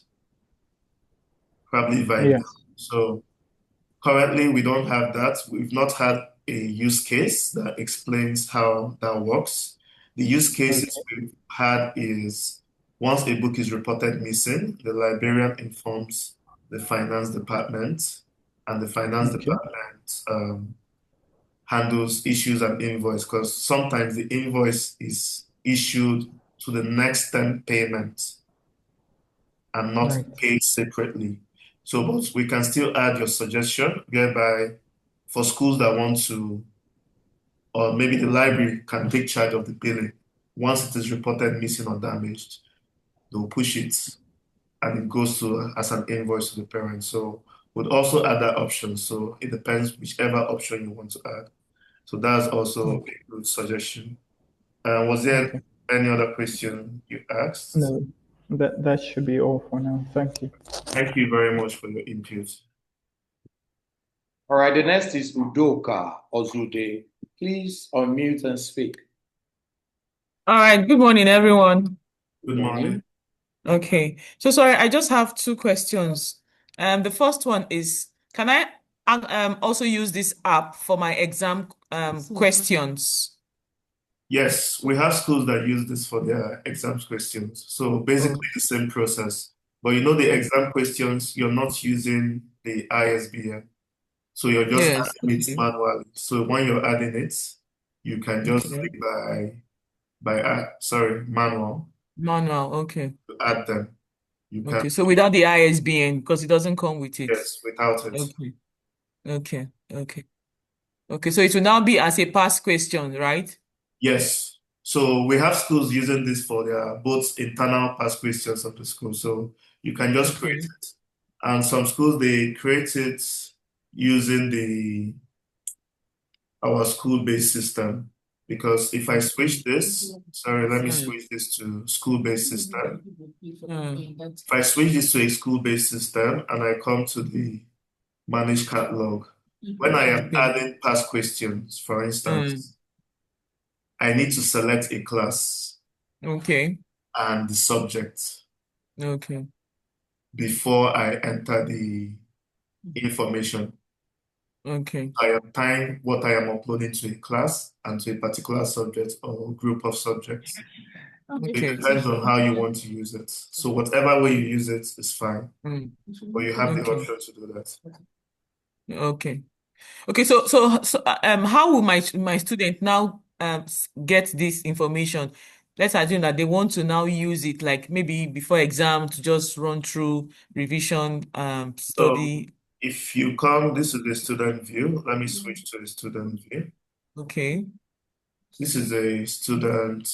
probably via Yes. So currently we don't have that. We've not had a use case that explains how that works. The use cases we've had is once a book is reported missing, the librarian informs the finance department, and the finance department handles issues and invoice because sometimes the invoice is issued to the next 10 payments and not Right. paid separately. So, but we can still add your suggestion whereby for schools that want to, or maybe the library can take charge of the billing. Once it is reported missing or damaged, they'll push it and it goes to as an invoice to the parent. So we'd also add that option. So it depends whichever option you want to add. So that's also a good suggestion. Was there any other question you asked? No, that should be all for now. Thank you. Thank you very much for your input. All right, the next is Udoka Ozude. Please unmute and speak. All right, good morning, everyone. Good morning. Okay, so sorry, I just have two questions. The first one is, can I also use this app for my exam questions? Yes, we have schools that use this for their exams questions. So basically the same process. But you know the exam questions, you're not using the ISBN. So you're just Yes, adding it okay. manually. So when you're adding it, you can just Okay. click manual Manual, okay. to add them. You can, Okay, so without the ISBN, because it doesn't come with it. yes, without it. Okay, okay, okay. Okay, so it will now be as a past question, right? Yes. So we have schools using this for their both internal past questions of the school. So you can just create Okay. it. And some schools they create it using our school-based system. Because if I switch this, sorry, let me switch this to school-based system. If I switch this to a school-based system and I come to the manage catalog, when I am Okay. adding past questions, for instance, I need to select a class Okay. and the subject Okay. before I enter the information. Okay. I am tying what I am uploading to a class and to a particular subject or group of subjects. It Okay. depends on how you want to use it. So whatever way you use it is fine, but you have the Okay. option to do that. Okay. Okay. So how will my student now get this information? Let's assume that they want to now use it, like maybe before exam to just run through revision, So study. if you come, this is the student view. Let me switch to the student view. Okay. This is a student,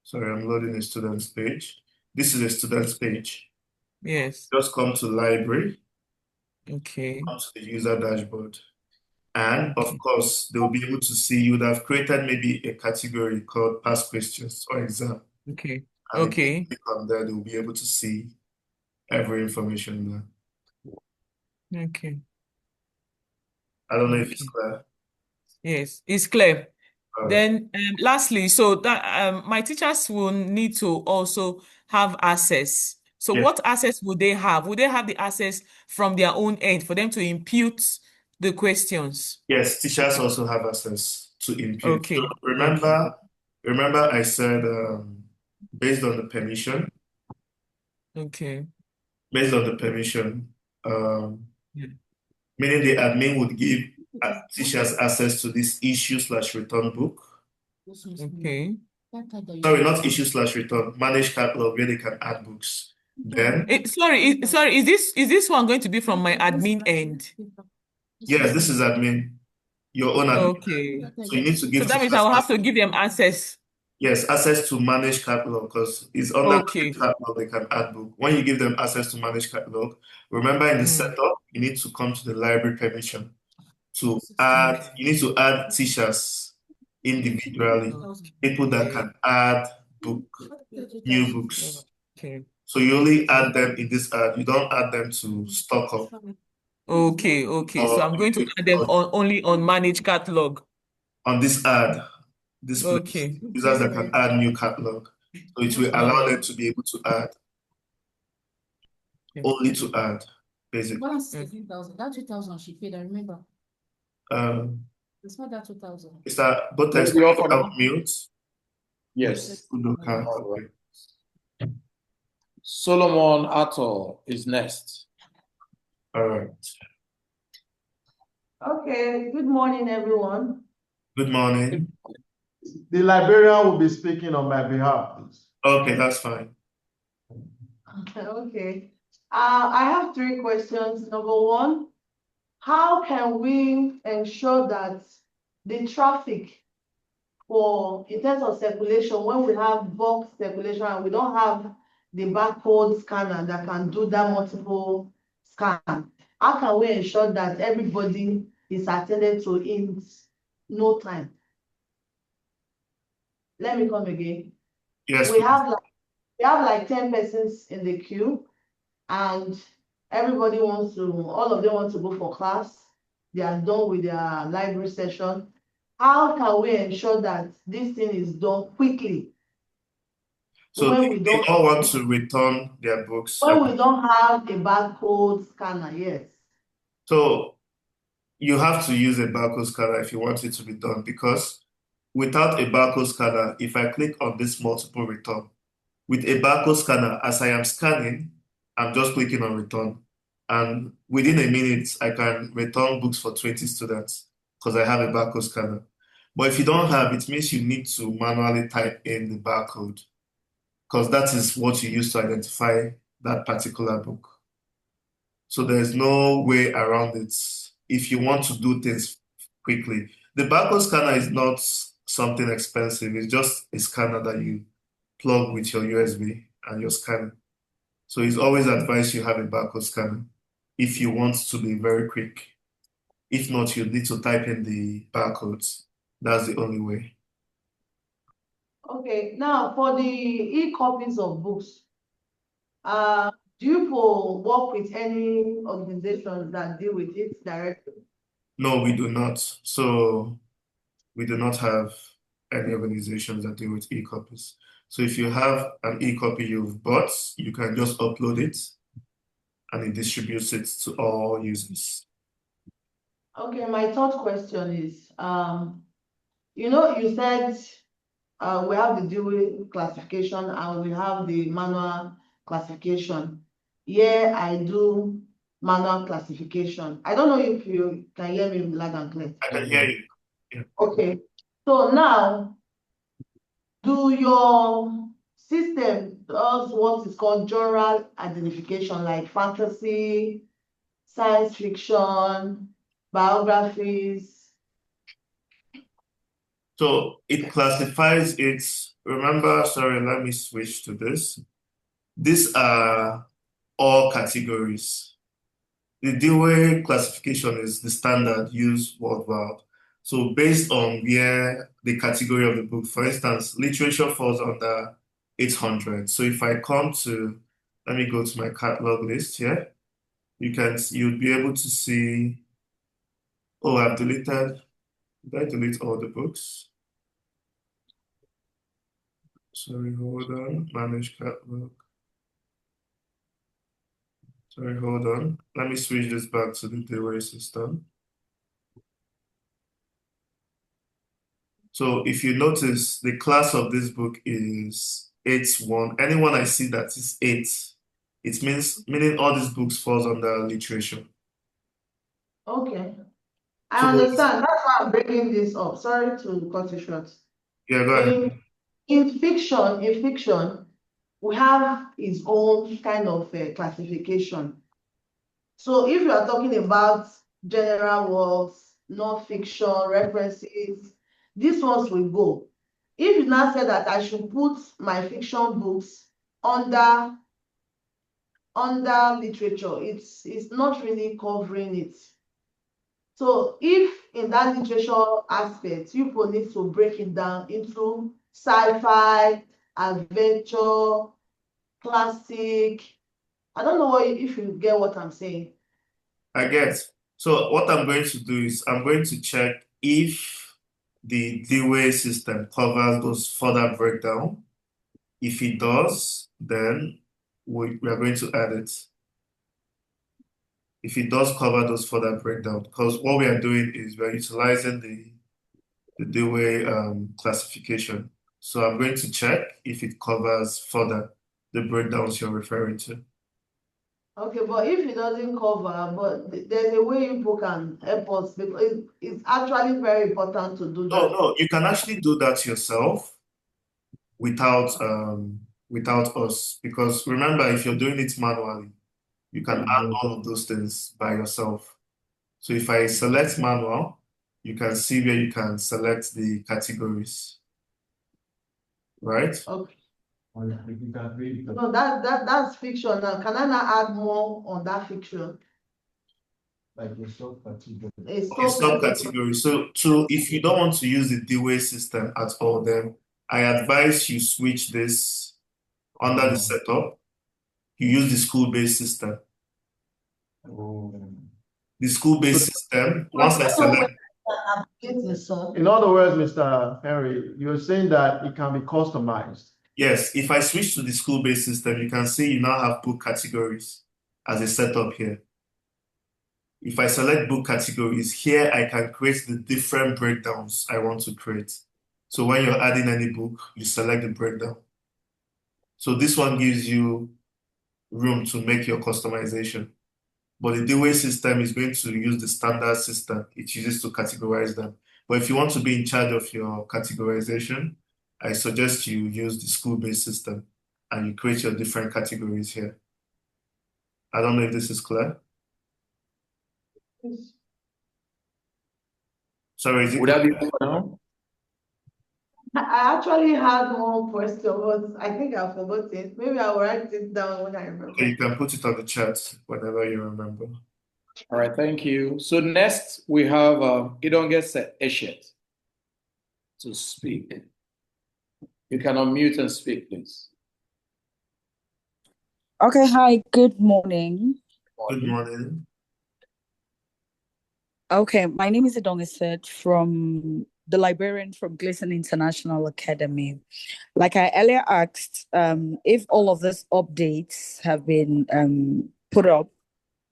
sorry, I'm loading a student's page. This is a student's page. Yes. Just come to library, Okay. come to the user dashboard. And of course, they'll be able to see you would have created maybe a category called past questions or exam. Okay. And if they Okay. click on there, they'll be able to see every information there. Okay. I don't know if it's Okay. clear. Yes, it's clear. All right. Then, lastly, so that my teachers will need to also have access. So, Yes, what access would they have? Would they have the access from their own end for them to impute the questions? yes, teachers also have access to impute. So Okay, okay, remember I said based on the permission, okay. based on the permission, Yeah. meaning the admin would give teachers access to this issue/return book. Okay. Sorry, not issue/return, manage catalog where they can add books. Then, Sorry, is this one going to be from my admin end? yes, this is admin, your own admin. Okay. So you need to So give that means I teachers will have access. to give them access. Yes, access to manage catalog because it's under Okay. manage catalog they can add book. When you give them access to manage catalog, remember in the Mm. setup, you need to come to the library permission to add, you need to add teachers individually, people that can add book, new books. Okay. So you only add them in this ad. You don't add them to stock up Okay, okay. So or I'm going to add them only on manage catalog. on this ad, this place, Okay. users that can add new catalog. So it will allow them to be able to add, only to add, basically. Balance is 15,000. That 2,000 she paid, I remember. It's not that 2,000. Is that both Maybe times you offer without mute? Yes. Udoka, All okay. right. Solomon Atol is next. All right. Okay, good morning, everyone. Good morning. The librarian will be speaking on my behalf, please. Okay, that's fine. Okay. I have three questions. Number one, how can we ensure that the traffic in terms of circulation, when we have bulk circulation and we don't have the barcode scanner that can do that multiple scan, how can we ensure that everybody is attended to in no time? Let me come again. Yes, We have like 10 persons in the queue. and everybody wants to, all of them want to go for class, they are done with their library session. How can we ensure that this thing is done quickly So when we they don't all want to return their books. have a barcode scanner? Yes. So you have to use a barcode scanner if you want it to be done, because without a barcode scanner, if I click on this multiple return, with a barcode scanner, as I am scanning, I'm just clicking on return. And within a minute, I can return books for 20 students because I have a barcode scanner. But if you don't have, it means you need to manually type in the barcode, because that is what you use to identify that particular book. So there's no way around it if you want to do things quickly. The barcode scanner is not something expensive. It's just a scanner that you plug with your USB and your scanner. So it's always advised you have a barcode scanner if you want to be very quick. If not, you need to type in the barcodes. That's the only way. Okay, now for the e-copies of books, do you work with any organizations that deal with it directly? No, we do not. So we do not have any organizations that deal with e-copies. So if you have an e-copy you've bought, you can just upload it and it distributes it to all users. Okay, my third question is, you said we have the Dewey classification and we have the manual classification. Yeah, I do manual classification. I don't know if you can hear me loud and clear. I can hear you. Yeah. Okay, so now, do your system does what is called genre identification, like fantasy, science fiction, biographies? So it classifies it. Remember, sorry, let me switch to this. These are all categories. The Dewey classification is the standard used worldwide. So based on where the category of the book, for instance, literature falls under 800. So if I come to, let me go to my catalog list here. You'll be able to see, oh, I've deleted, did I delete all the books? Sorry, hold on, manage catalog. Sorry, hold on. Let me switch this back to the Dewey system. So if you notice, the class of this book is 8-1. Anyone I see that is 8, it meaning all these books falls under literature. Okay, I So understand. That's why I'm bringing this up. Sorry to cut you short. yeah, go ahead. In fiction, we have its own kind of classification. So if you are talking about general works, non-fiction, references, these ones will go. If you now say that I should put my fiction books under literature, it's not really covering it. So if in that literature aspect, you will need to break it down into sci-fi, adventure, classic. I don't know if you get what I'm saying. I get. So what I'm going to do is I'm going to check if the Dewey system covers those further breakdown. If it does, then we are going to add it. If it does cover those further breakdown, because what we are doing is we're utilizing the Dewey classification. So I'm going to check if it covers further the breakdowns you're referring to. Okay, but if it doesn't cover, but there's a way people can help us, because it's actually very important to do that. No, you can actually do that yourself without us, because remember, if you're doing it manually, you can add all of those things by yourself. So if I select manual, you can see where you can select the categories, right? Okay. No, that's fiction. Now, can I now add more on that fiction? Like a subcategory. A A subcategory. So if you don't want to use the Dewey system at all, then I advise you switch this under the setup. you use the school-based system. Oh. The school-based system, once I select, In other words, Mr. Henry, you're saying that it can be customized. yes, if I switch to the school-based system, you can see you now have book categories as a setup here. If I select book categories, here I can create the different breakdowns I want to create. So when you're adding any book, you select the breakdown. So this one gives you room to make your customization. But the Dewey system is going to use the standard system it uses to categorize them. But if you want to be in charge of your categorization, I suggest you use the school-based system and you create your different categories here. I don't know if this is clear. Sorry, is it Would that be clear? clear now? I actually had one question, but I think I forgot it. Maybe I will write it down when I remember. Okay, you can put it on the chat whenever you remember. All right, thank you. So next we have Idonge Eshet to speak. You can unmute and speak, please. Okay, hi, good morning. Good morning. Okay, my name is Idonge from the librarian from Gleason International Academy. Like I earlier asked, if all of these updates have been put up,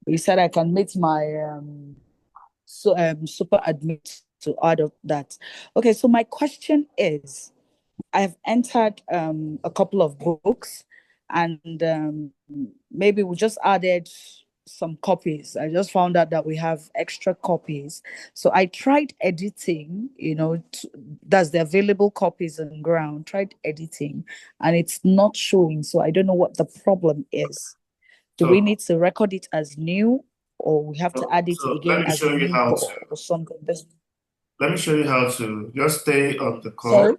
you said I can meet my super admit to add up that. Okay, so my question is, I've entered a couple of books and maybe we just added some copies. I just found out that we have extra copies. So I tried editing, that's the available copies on ground, tried editing and it's not showing. So I don't know what the problem is. Do we need to record it as new or we have to add it again let me as show a you new how book to. or something? Let me show you how to. Just stay on the call. Sorry?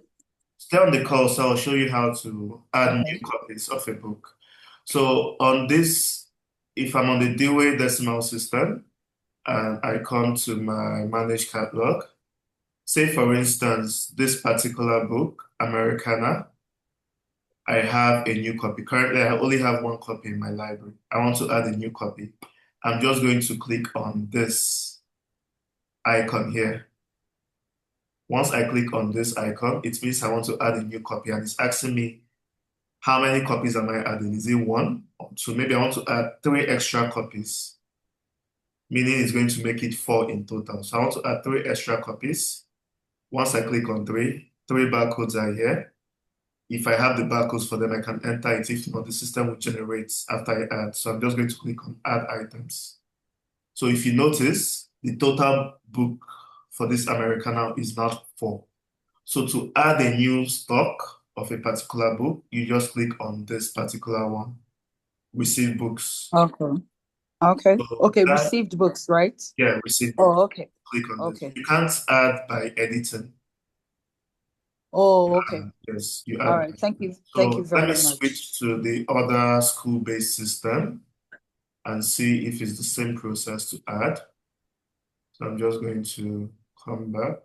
Stay on the call, so I'll show you how to add Okay. new copies of a book. So on this, if I'm on the Dewey Decimal System and I come to my Manage Catalog, say for instance, this particular book, Americana, I have a new copy. Currently, I only have one copy in my library. I want to add a new copy. I'm just going to click on this icon here. Once I click on this icon, it means I want to add a new copy and it's asking me how many copies am I adding? Is it 1 or 2? Maybe I want to add 3 extra copies, meaning it's going to make it 4 in total. So I want to add 3 extra copies. Once I click on 3 barcodes are here. If I have the barcodes for them, I can enter it. If not, the system will generate after I add. So I'm just going to click on Add Items. So if you notice, the total book for this Americana is now 4. So to add a new stock of a particular book, you just click on this particular one, Receive Books. Okay. Okay. So Okay. Received books, right? Yeah, Receive Oh, Books. okay. Click on this. Okay. You can't add by editing. Oh, okay. Yes, you add. All right. Thank you. Thank you So let very me much. switch to the other school-based system and see if it's the same process to add. So I'm just going to come back.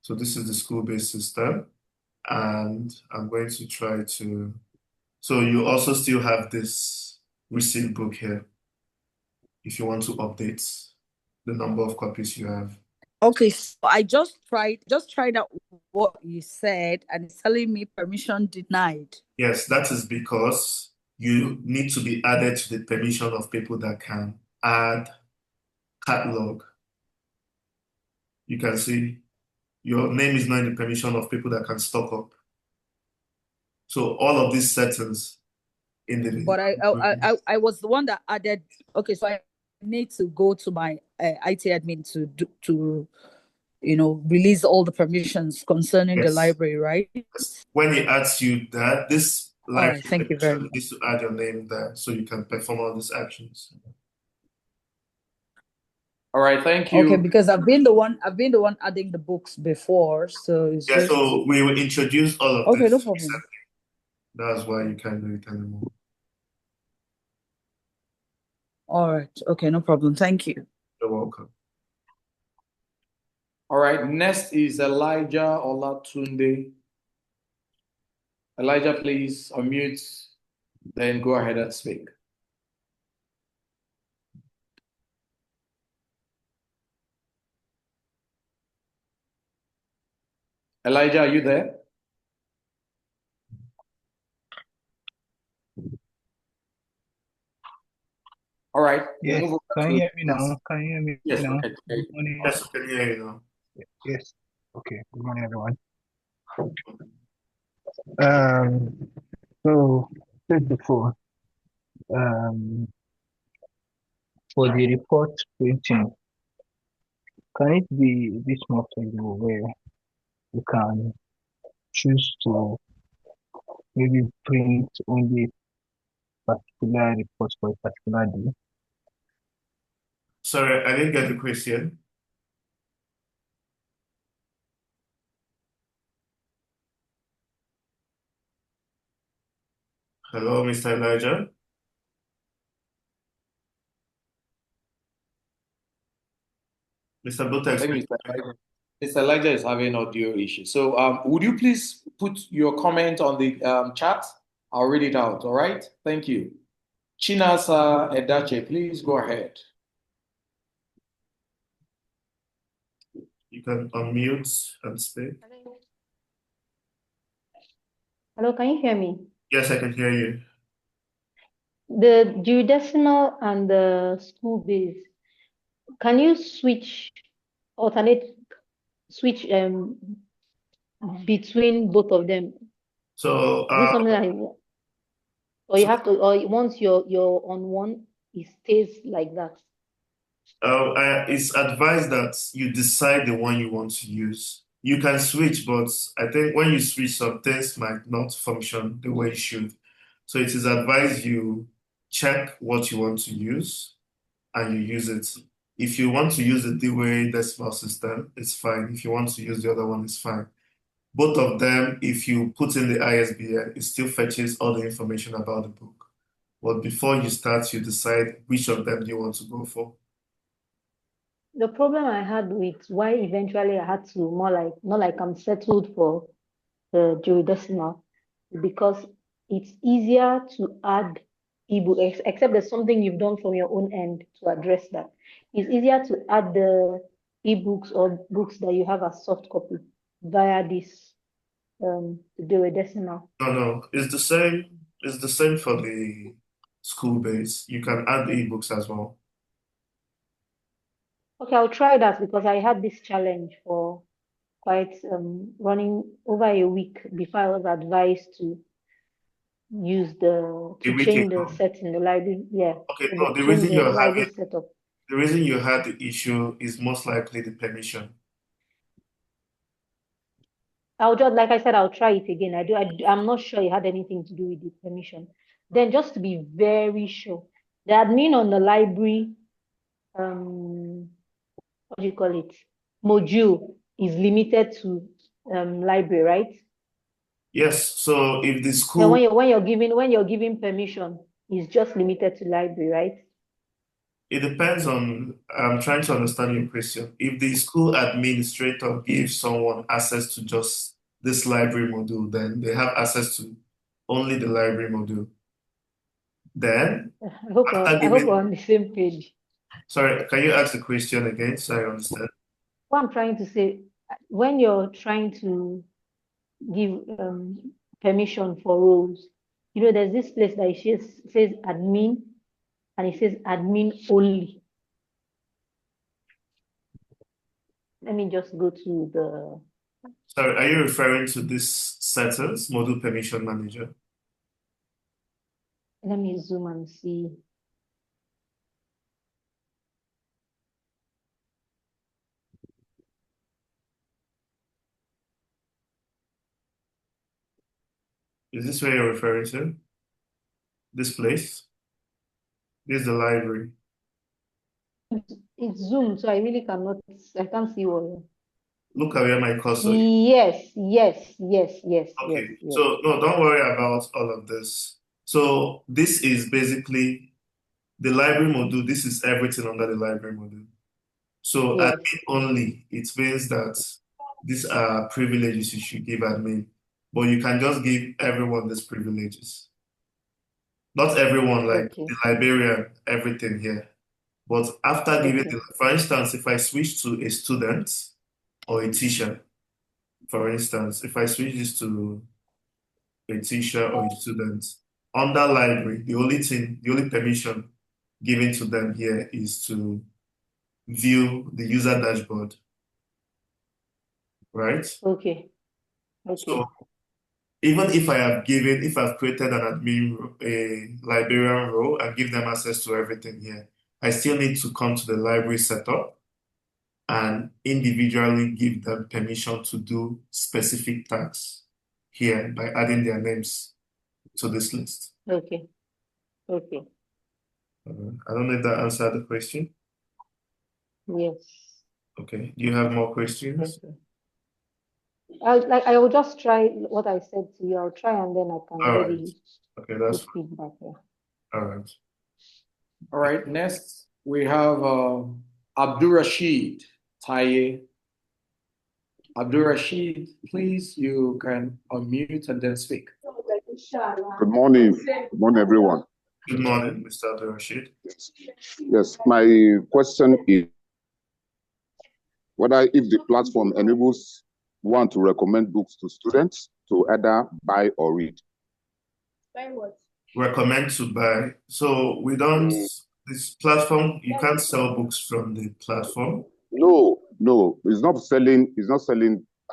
So this is the school-based system, and I'm going to try to. So you also still have this receive book here if you want to update the number of copies you have. Okay, so I just tried out what you said, and it's telling me permission denied. Yes, that is because you need to be added to the permission of people that can add catalog. You can see your name is not in the permission of people that can stock up. So all of these settings in the But I was the one that added. Okay, so I need to go to my IT admin to release all the permissions concerning the library, right? When he asks you that, this All library right, thank you very much. needs to add your name there so you can perform all these actions. All right, thank you. Okay, because I've been the one adding the books before, so it's just. So we will introduce all of Okay, this. no problem. That's why you can't do it anymore. All right. Okay, no problem. Thank you. You're welcome. All right, next is Elijah Olatunde. Elijah, please unmute then go ahead and speak. Elijah, are you there? All right. Yes. Move over Can you to hear me now? Can you hear me yes, now? okay. Good morning. Yes, I can hear you now. Yes. Okay. Good morning, everyone. So said before, for the report printing, can it be this more flexible where you can choose to maybe print only particular reports for a particular day? Sorry, I didn't get the question. Hello, Mr. Elijah. Mr. I Botex. think Mr. Elijah is having audio issues. So would you please put your comment on the chat? I'll read it out. All right. Thank you. Chinasa Edache, please go ahead. You can unmute and speak. Hello, can you hear me? Yes, I can hear you. The jurisdictional and the school based, can you switch between both of them? So, Is it something that or you have to, or once you're on one, it stays like that? it's advised that you decide the one you want to use. You can switch, but I think when you switch, some things might not function the way it should. So it is advised you check what you want to use and you use it. If you want to use the Dewey Decimal System, it's fine. If you want to use the other one, it's fine. Both of them, if you put in the ISBN, it still fetches all the information about the book. But before you start, you decide which of them you want to go for. The problem I had with why eventually I had to not like I'm settled for the jurisdictional, because it's easier to add ebook, except there's something you've done from your own end to address that. It's easier to add the ebooks or books that you have as soft copy via this jurisdictional. No, it's the same. It's the same for the school base. You can add the ebooks as well. Okay, I'll try that because I had this challenge for quite running over a week before I was advised to use to change the set in the library. Yeah. Okay, So no, the change reason the you're library having setup. the reason you had the issue is most likely the permission. I'll just, like I said, I'll try it again. I'm not sure it had anything to do with the permission. Then just to be very sure, the admin on the library, what do you call it? Module is limited to library, right? Yes. So if the Then school, when you're giving permission, it's just limited to library, right? it depends on. I'm trying to understand your question. If the school administrator gives someone access to just this library module, then they have access to only the library module. Then, I hope after we're giving, on the same page. sorry, can you ask the question again so I understand? What I'm trying to say, when you're trying to give permission for roles, there's this place that it says admin and it says admin only. Let me just go to the. Sorry, are you referring to this settings, module permission manager? Let me zoom and see. Is this where you're referring to? This place? This is the library. It's zoomed, so I really cannot. I can't see what. Look at where my cursor is. Yes. Okay, so no, don't worry about all of this. So this is basically the library module. This is everything under the library module. So Yes. admin only, it means that these are privileges you should give admin, but you can just give everyone these privileges. Not everyone, like Okay. the librarian, everything here. But after giving Okay. for instance, if I switch to a student or a teacher, for instance, if I switch this to a teacher or a student, under library, the only permission given to them here is to view the user dashboard, right? Okay. Okay. So even if I've created an a librarian role and give them access to everything here, I still need to come to the library setup and individually give them permission to do specific tasks here by adding their names to this list. Okay. Okay. I don't know if that answered the question. Yes. Okay. Do you have more questions? Okay. I will just try what I said to you. I'll try and then I can All right. maybe Okay, that's put feedback here. all right. All right, next we have Abdul Rashid Taye. Abdul Rashid, please, you can unmute and then speak. Good morning. Good morning, everyone. Good morning, Mr. Abdul Rashid. Yes, my question is whether if the platform enables one to recommend books to students to either buy or read. Buy what? Recommend to buy. So we don't, this platform, you can't sell books from the platform. No, it's not selling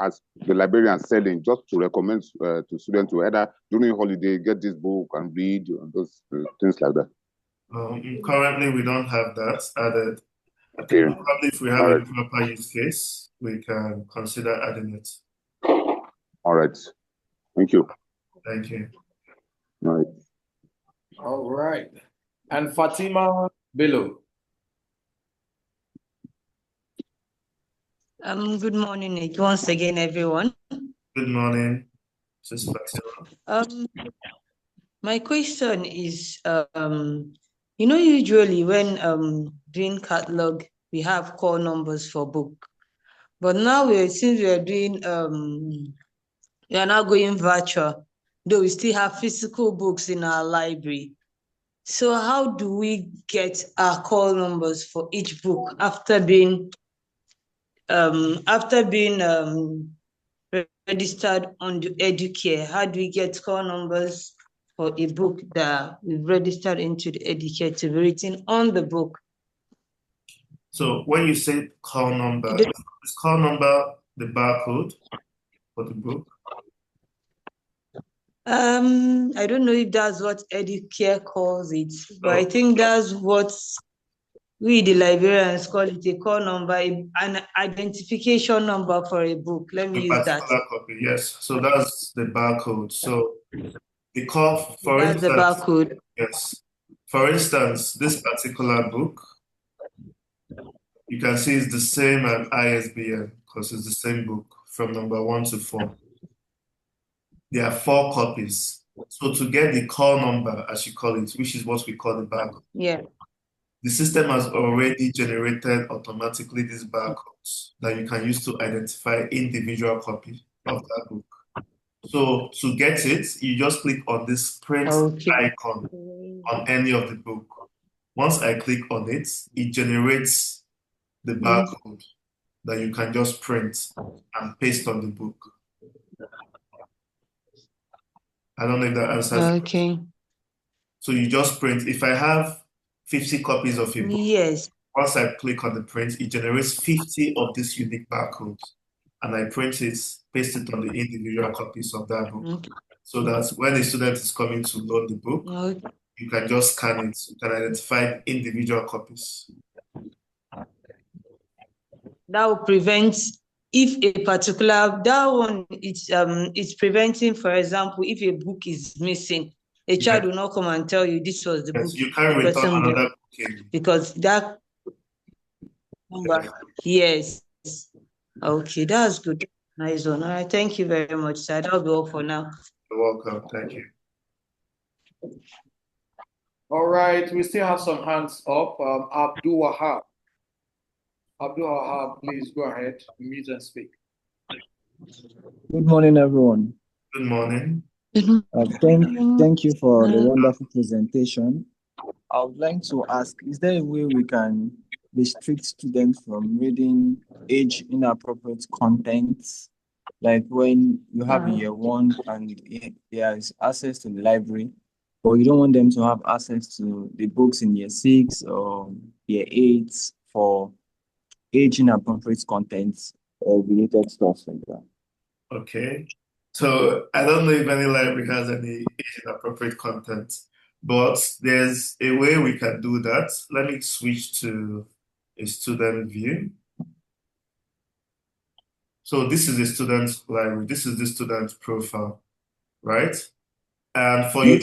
as the librarian selling, just to recommend to students to either during holiday get this book and read and those things like that. Currently, we don't have that added. Okay. Probably if we have a proper use case, we can consider adding it. All right. Thank you. Thank you. All right. All right. And Fatima Bello. Good morning once again, everyone. Good morning, Sister Fatima. My question is, usually when doing catalog, we have call numbers for book, but now since we are doing we are now going virtual, though we still have physical books in our library. So how do we get our call numbers for each book after being registered on the Educare? How do we get call numbers for a book that we've registered into the Educare to be written on the book? So when you say call number, is call number the barcode for the book? I don't know if that's what Educare calls it, but I think that's what we, the librarians, call it, a call number, an identification number for a book. Let me use that. Copy, yes. So that's the barcode. So the call, for that's instance, the barcode. Yes. For instance, this particular book, you can see it's the same as ISBN because it's the same book from number 1 to 4. There are 4 copies. So to get the call number, as you call it, which is what we call the barcode, the system has already generated automatically these barcodes that you can use to identify individual copies of that book. So to get it, you just click on this print icon on any of the book. Once I click on it, it generates the barcode that you can just print and paste on the book. I don't know if that answers the question. So you just print. If I have 50 copies of a book, once I click on the print, it generates 50 of these unique barcodes. And I print it, paste it on the individual copies of that book. So that when a student is coming to load the book, you can just scan it. You can identify individual copies. That will prevent if a particular, that one, it's preventing, for example, if a book is missing, a child will not come and tell you this was the book. You can't return another book because that number. Yes. Okay, that's good. Nice one. All right, thank you very much, sir. That'll be all for now. You're welcome. Thank you. All right, we still have some hands up. Abdul Wahab. Abdul Wahab, please go ahead, mute and speak. Good morning, everyone. Good morning. Thank you for the wonderful presentation. I would like to ask, is there a way we can restrict students from reading age inappropriate contents? Like when you have a year one and there is access to the library, but you don't want them to have access to the books in year six or year eight for age inappropriate contents or related stuff like that. Okay. So I don't know if any library has any age-inappropriate content, but there's a way we can do that. Let me switch to a student view. So this is a student library. This is the student profile, right? And for you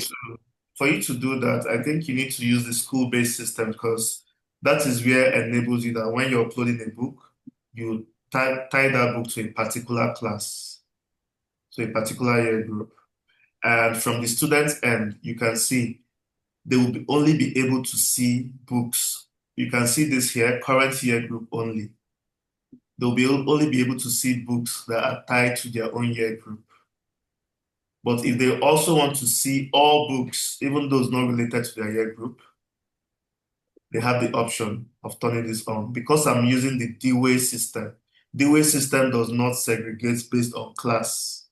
to do that, I think you need to use the school-based system because that is where it enables you that when you're uploading a book, you tie that book to a particular class, to a particular year group. And from the student's end, you can see they will only be able to see books. You can see this here, current year group only. They'll only be able to see books that are tied to their own year group. But if they also want to see all books, even those not related to their year group, they have the option of turning this on. Because I'm using the D-Way system, D-Way system does not segregate based on class.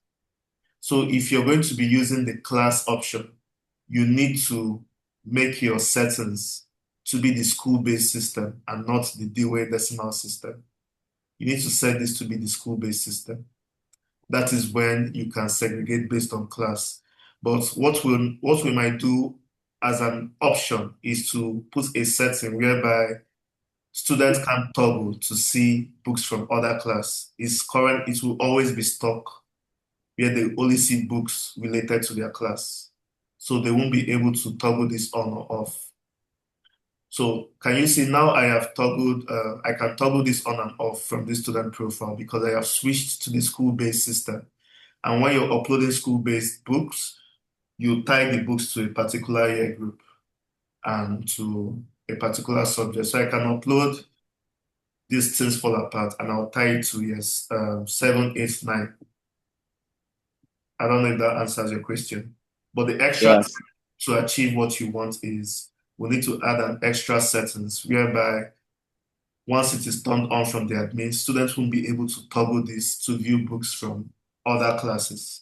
So if you're going to be using the class option, you need to make your settings to be the school-based system and not the D-Way decimal system. You need to set this to be the school-based system. That is when you can segregate based on class. But what we might do as an option is to put a setting whereby students can toggle to see books from other class. It will always be stuck where they only see books related to their class. So they won't be able to toggle this on or off. So can you see now I have toggled, I can toggle this on and off from this student profile because I have switched to the school-based system. And when you're uploading school-based books, you tie the books to a particular year group and to a particular subject. So I can upload these things fall apart and I'll tie it to years 7, 8, 9. I don't know if that answers your question. But the extra Yes. to achieve what you want is we need to add an extra settings whereby once it is turned on from the admin, students won't be able to toggle this to view books from other classes.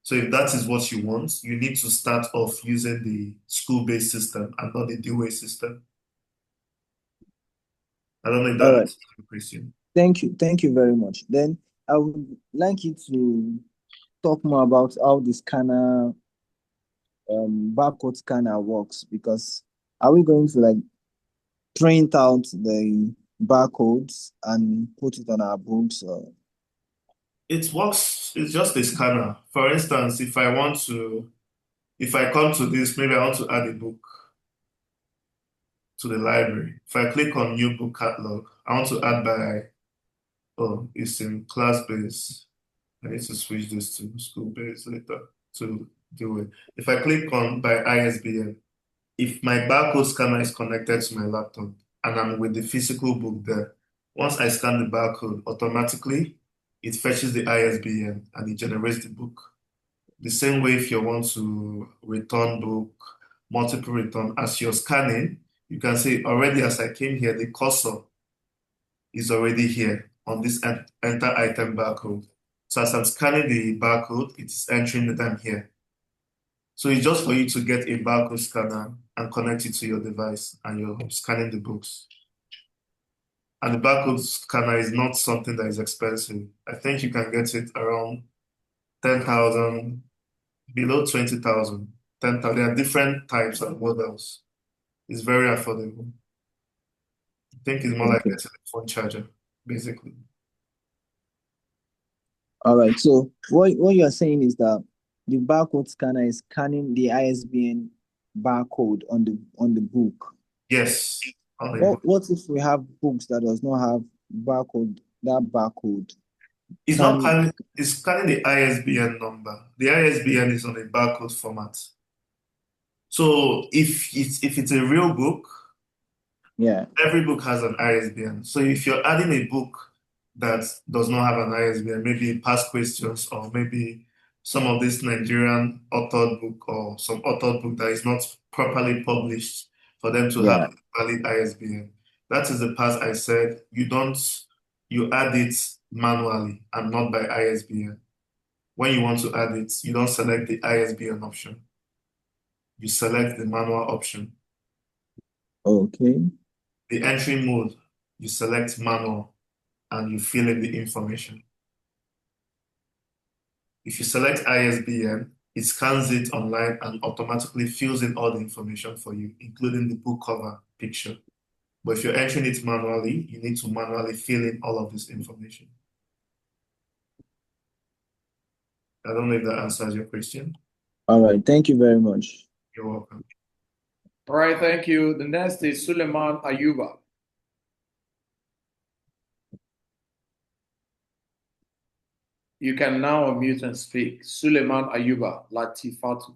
So if that is what you want, you need to start off using the school-based system and not the D-Way system. I don't know if that answers your question. Thank you very much. Then I would like you to talk more about how the scanner, barcode scanner works, because are we going to like print out the barcodes and put it on our books? Or? It works, it's just a scanner. For instance, if I come to this, maybe I want to add a book to the library. If I click on new book catalog, I want to add it's in class-based. I need to switch this to school-based later to do it. If I click on by ISBN, if my barcode scanner is connected to my laptop and I'm with the physical book there, once I scan the barcode, automatically it fetches the ISBN and it generates the book. The same way if you want to return book, multiple return, as you're scanning, you can say already as I came here, the cursor is already here on this enter item barcode. So as I'm scanning the barcode, it's entering that I'm here. So it's just for you to get a barcode scanner and connect it to your device and you're scanning the books. And the barcode scanner is not something that is expensive. I think you can get it around 10,000, below 20,000, 10,000. There are different types of models. It's very affordable. I think it's more like getting a phone charger, basically. All right. So what you're saying is that the barcode scanner is scanning the ISBN barcode on the book. Yes. What if we have books that does not have barcode? It's not scanning. It's scanning the ISBN number. The ISBN is on a barcode format. So if it's a real book, every book has an ISBN. So if you're adding a book that does not have an ISBN, maybe past questions or maybe some of this Nigerian authored book or some authored book that is not properly published for them to have a valid ISBN. That is the part I said you add it manually and not by ISBN. When you want to add it, you don't select the ISBN option. You select the manual option. Okay. The entry mode, you select manual and you fill in the information. If you select ISBN, it scans it online and automatically fills in all the information for you, including the book cover picture. But if you're entering it manually, you need to manually fill in all of this information. I don't know if that answers your question. All right. Thank you very much. You're welcome. All right, thank you. The next is Suleiman Ayuba. You can now unmute and speak. Suleiman Ayuba, Latifatu.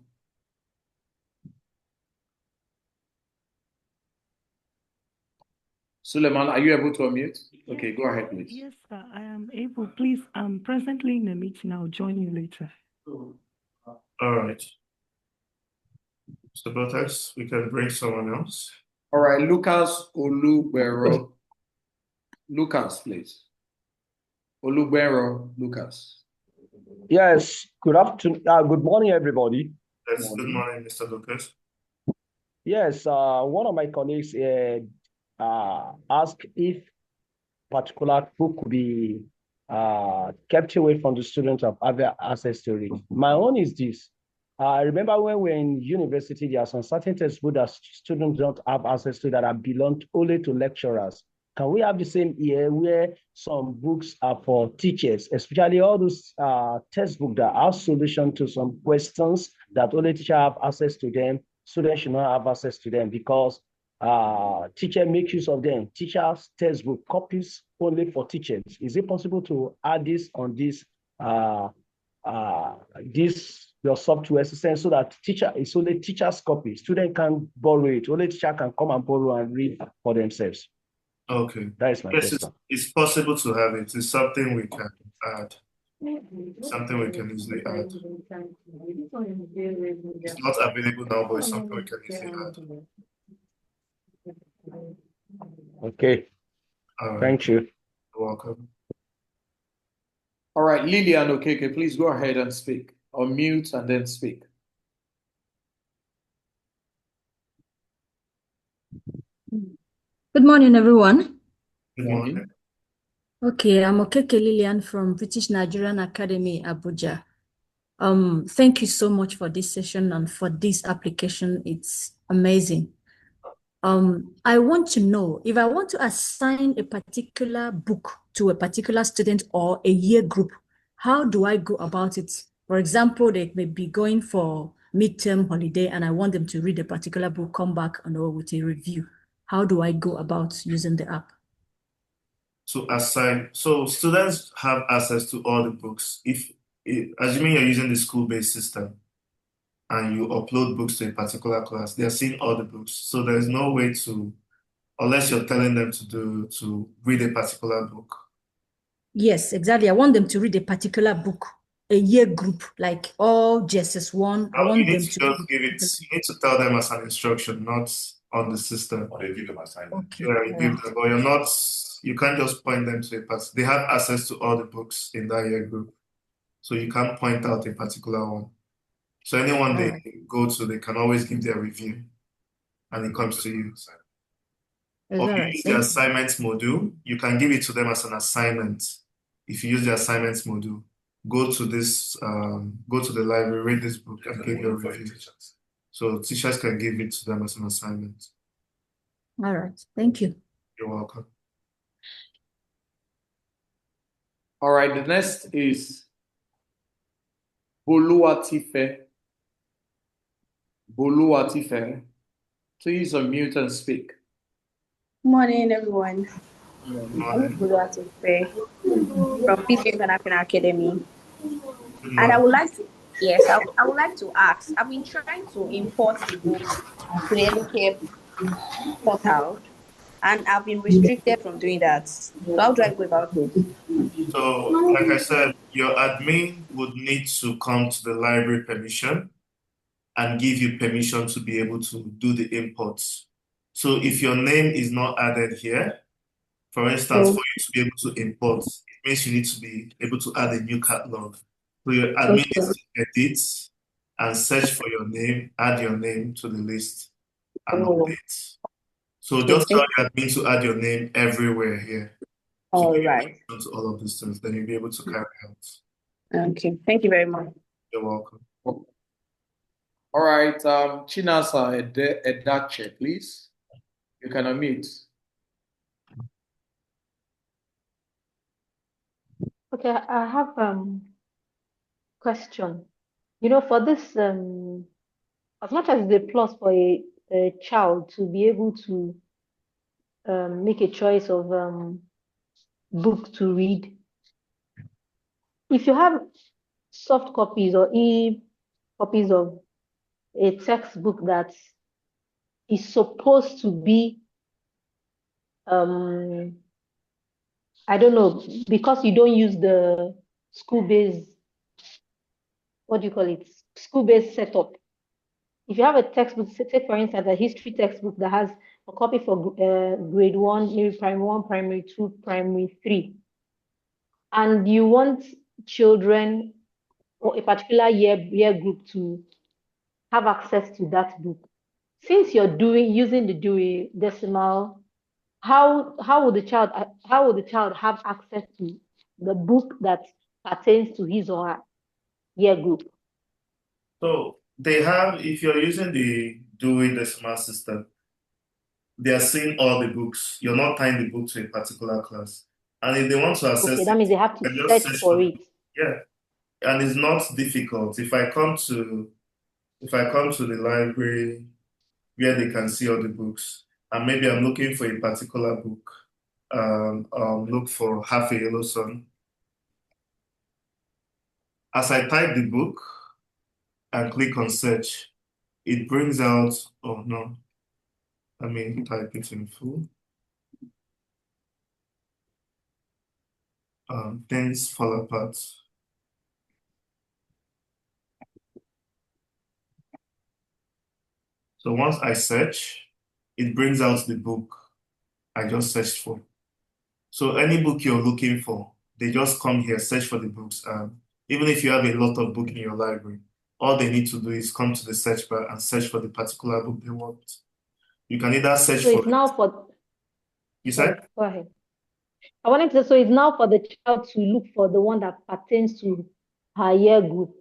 Suleiman, are you able to unmute? Okay, go ahead, please. Yes, sir, I am able. Please, I'm presently in a meeting. I'll join you later. All right. So, Botex, we can bring someone else. All right, Lucas Olugbero. Lucas, please. Olugbero, Lucas. Yes, good afternoon. Good morning, everybody. Yes, good morning, Mr. Lucas. Yes, one of my colleagues asked if particular book could be kept away from the students of other access to it. My own is this. I remember when we were in university, there are some certain textbooks that students don't have access to that are belong only to lecturers. Can we have the same here where some books are for teachers, especially all those textbooks that have solution to some questions that only teachers have access to them, students should not have access to them because teacher make use of them. Teachers textbook copies only for teachers. Is it possible to add this on this your software system so that teacher is only teacher's copy? Student can borrow it. Only teacher can come and borrow and read for themselves. Okay. That is my Yes, question. it's possible to have it. It's something we can add. Something we can easily add. It's not available now, but it's something we can easily add. Okay. All right. Thank you. You're welcome. All right, Lillian Okeke, please go ahead and speak. Unmute and then speak. Good morning, everyone. Good morning. Okay, I'm Okeke Lillian from British Nigerian Academy, Abuja. Thank you so much for this session and for this application. It's amazing. I want to know if I want to assign a particular book to a particular student or a year group, how do I go about it? For example, they may be going for midterm holiday and I want them to read a particular book, come back and with a review. How do I go about using the app? So students have access to all the books. Assuming you're using the school-based system and you upload books to a particular class, they're seeing all the books. So there's no way to, unless you're telling them to read a particular book. Yes, exactly. I want them to read a particular book, a year group, like all JSS1. I want them to just give it. You need to tell them as an instruction, not on the system. Or they give them assignment. Okay. Yeah, you give them, but you're not. You can't just point them to a particular. They have access to all the books in that year group, so you can't point out a particular one. So anyone they go to, they can always give their review, and it comes to you. Or if you use the assignments module, you can give it to them as an assignment. If you use the assignments module, go to the library, read this book, and give your review. So teachers can give it to them as an assignment. All right. Thank you. You're welcome. All right, the next is Boluwatife. Boluwatife, please unmute and speak. Morning, everyone. Morning. Boluwatife from Peace International Academy. And I would like to, yes, I would like to ask, I've been trying to import the books to the Educare portal, and I've been restricted from doing that. So how do I go about it? So, like I said, your admin would need to come to the library permission and give you permission to be able to do the imports. So if your name is not added here, for instance, for you to be able to import, it means you need to be able to add a new catalog. So your admin needs to edit and search for your name, add your name to the list and update. So just tell your admin to add your name everywhere here. All right. To all of these things, then you'll be able to carry out. Okay. Thank you very much. You're welcome. All right, Chinasa Edache, please. You can unmute. Okay, I have question. For this as much as it's a plus for a child to be able to make a choice of book to read, if you have soft copies or copies of a textbook that is supposed to be I don't know, because you don't use the school-based, what do you call it, school-based setup. If you have a textbook, say for instance, a history textbook that has a copy for grade 1, maybe primary 1, primary 2, primary 3, and you want children or a particular year group to have access to that book, since you're using the Dewey Decimal, how would the child have access to the book that pertains to his or her year group? So they have, if you're using the Dewey Decimal System, they are seeing all the books. You're not tying the book to a particular class. And if they want to access that means they have to search for it. Yeah. And it's not difficult. If I come to the library where they can see all the books, and maybe I'm looking for a particular book, look for Half a Yellow Sun. As I type the book and click on search, it brings out, oh no, let me type it in full. Things fall apart. So once I search, it brings out the book I just searched for. So any book you're looking for, they just come here, search for the books. Even if you have a lot of books in your library, all they need to do is come to the search bar and search for the particular book they want. You can either search So for it's now for. You said? Go ahead. I wanted to. So it's now for the child to look for the one that pertains to her year group.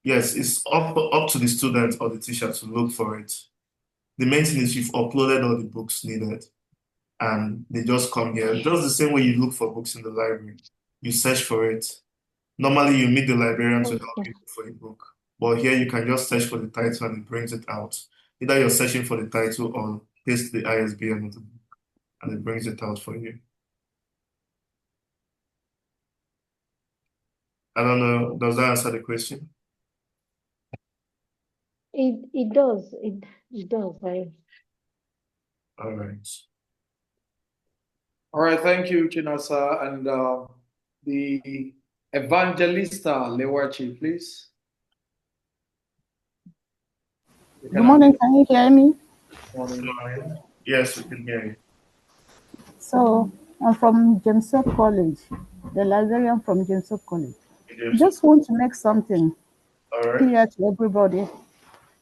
Yes, it's up to the student or the teacher to look for it. The main thing is you've uploaded all the books needed, and they just come here. Just the same way you look for books in the library. You search for it. Normally, you meet the librarian to help you look for a book. But here, you can just search for the title and it brings it out. Either you're searching for the title or paste the ISBN of the book, and it brings it out for you. I don't know. Does that answer the question? It does. It does. All right. All right, thank you, Chinasa. And the Evangelista Lewachi, please. Good morning, can you hear me? Morning. Yes, we can hear you. So, I'm from Jameson College, the librarian from Jameson College. Just want to make something clear to everybody.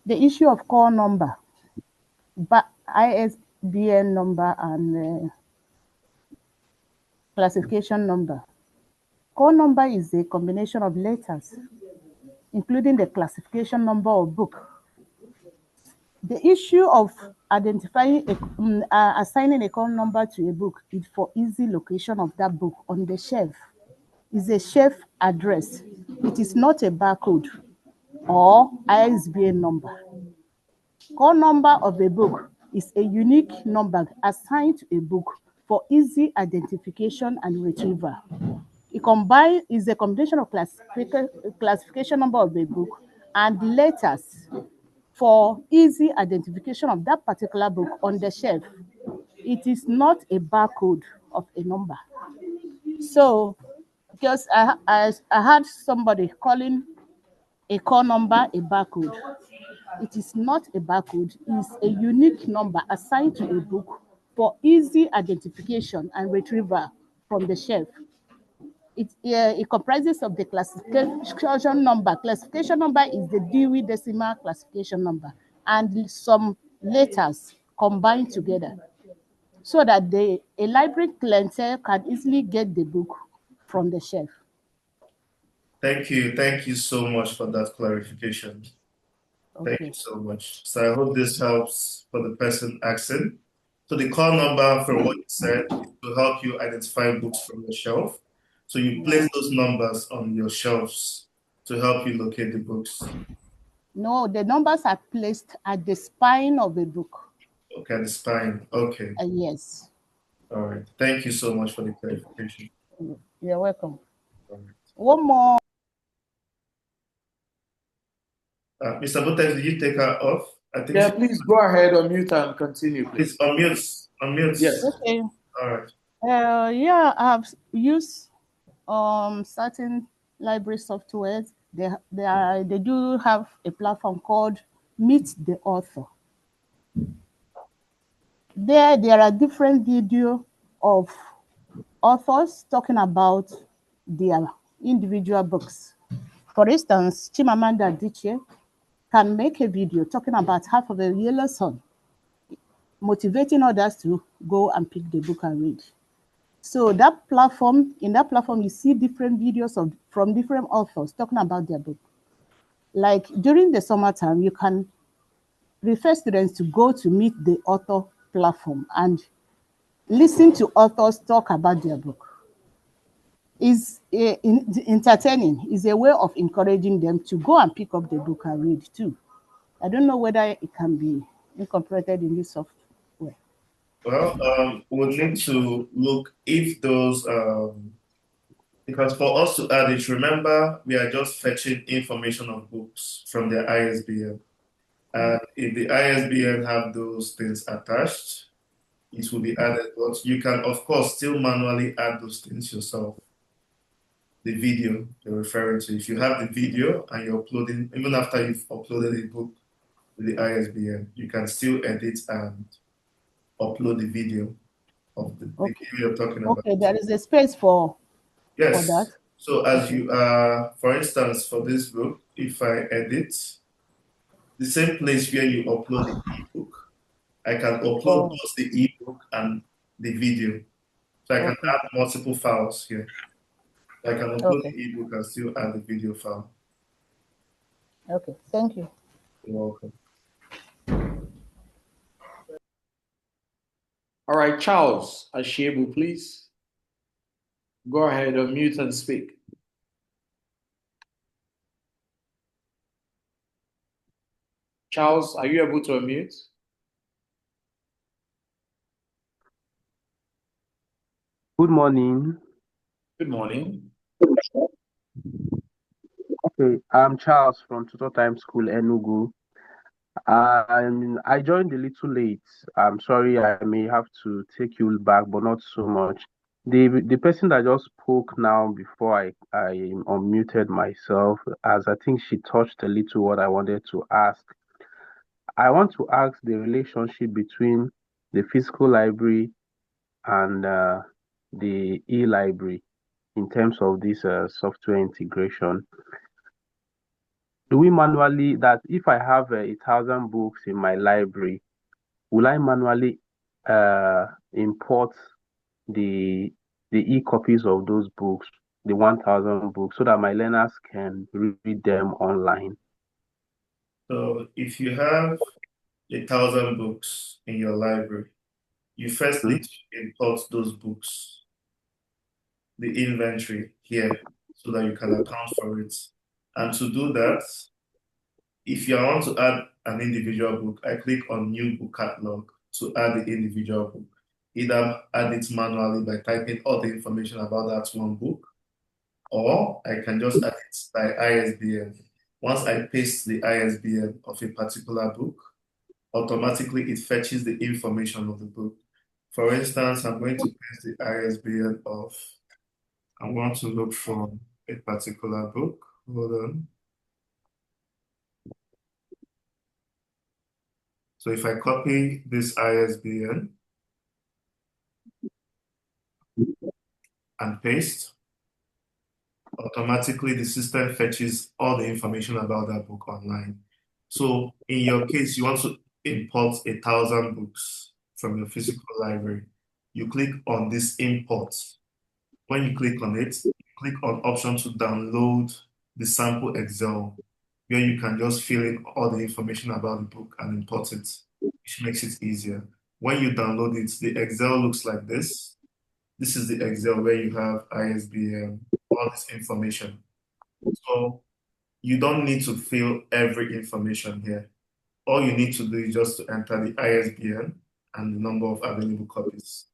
The issue of call number, but ISBN number and classification number. Call number is a combination of letters, including the classification number of book. The issue of identifying, assigning a call number to a book is for easy location of that book on the shelf. It's a shelf address. It is not a barcode or ISBN number. Call number of a book is a unique number assigned to a book for easy identification and retrieval. It is a combination of classification number of a book and letters for easy identification of that particular book on the shelf. it is not a barcode of a number. So, because I had somebody calling a call number a barcode. It is not a barcode, it's a unique number assigned to a book for easy identification and retrieval from the shelf. It comprises of the classification number. Classification number is the Dewey Decimal Classification number and some letters combined together so that a library clientele can easily get the book from the shelf. Thank you. Thank you so much for that clarification. Okay. Thank you so much. So I hope this helps for the person asking. So the call number from what you said is to help you identify books from the shelf. So you place those numbers on your shelves to help you locate the books. No, the numbers are placed at the spine of the book. Okay, the spine. Okay. Yes. All right. Thank you so much for the clarification. You're welcome. All right. One more. Mr. Botex, did you take her off? I think Yeah, please go ahead, unmute and continue, please please. unmute. Yes. Okay. All right. Yeah, I've used certain library softwares. They do have a platform called Meet the Author. There are different videos of authors talking about their individual books. For instance, Chimamanda Adichie can make a video talking about Half of a Yellow Sun, motivating others to go and pick the book and read. So in that platform, you see different videos from different authors talking about their book. Like during the summertime, you can refer students to go to Meet the Author platform and listen to authors talk about their book. Is entertaining, is a way of encouraging them to go and pick up the book and read too. I don't know whether it can be incorporated in this software. Well, we'll need to look if those, because for us to add it, remember, we are just fetching information of books from the ISBN. And if the ISBN have those things attached, it will be added. But you can, of course, still manually add those things yourself. The video you're referring to. If you have the video and you're uploading, even after you've uploaded a book to the ISBN, you can still edit and upload the video of the video you're talking about. Okay, there is a space for Yes. that. So as you for instance, for this book, if I edit the same place where you upload the ebook, I can upload both the ebook and the video. So I can add multiple files here. I can upload the ebook and still add the video file. Okay, thank you. You're welcome. All right, Charles Ashebu, please. Go ahead, unmute and speak. Charles, are you able to unmute? Good morning. Good morning. Okay, I'm Charles from Tutor Time School, Enugu. I joined a little late. I'm sorry, I may have to take you back, but not so much. The person that just spoke now before I unmuted myself, as I think she touched a little what I wanted to ask. I want to ask the relationship between the physical library and the e-library in terms of this software integration. Do we manually, that if I have 1,000 books in my library, will I manually import the e-copies of those books, the 1,000 books, so that my learners can read them online? So if you have 1,000 books in your library, you first need to import those books, the inventory here, so that you can account for it. And to do that, if you want to add an individual book, I click on New Book Catalog to add the individual book. Either add it manually by typing all the information about that one book, or I can just add it by ISBN. Once I paste the ISBN of a particular book, automatically it fetches the information of the book. For instance, I'm going to paste the ISBN of, I want to look for a particular book. Hold on. So if I copy this ISBN and paste, automatically the system fetches all the information about that book online. So in your case, you want to import 1,000 books from your physical library. You click on this import. When you click on it, you click on option to download the sample Excel, where you can just fill in all the information about the book and import it, which makes it easier. When you download it, the Excel looks like this. This is the Excel where you have ISBN, all this information. So you don't need to fill every information here. All you need to do is just to enter the ISBN and the number of available copies.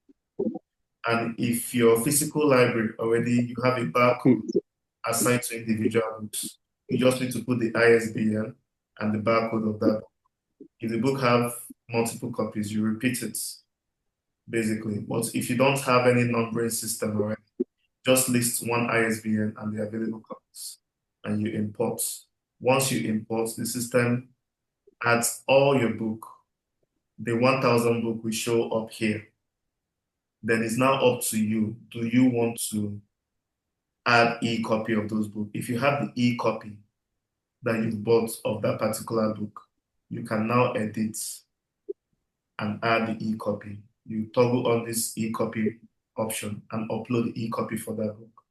And if your physical library already, you have a barcode assigned to individual books, you just need to put the ISBN and the barcode of that book. If the book have multiple copies, you repeat it, basically. But if you don't have any numbering system already, just list one ISBN and the available copies, and you import. Once you import, the system adds all your book. The 1,000 book will show up here. Then it's now up to you. Do you want to add e-copy of those books? If you have the e-copy that you've bought of that particular book, you can now edit and add the e-copy. You toggle on this e-copy option and upload the e-copy for that book.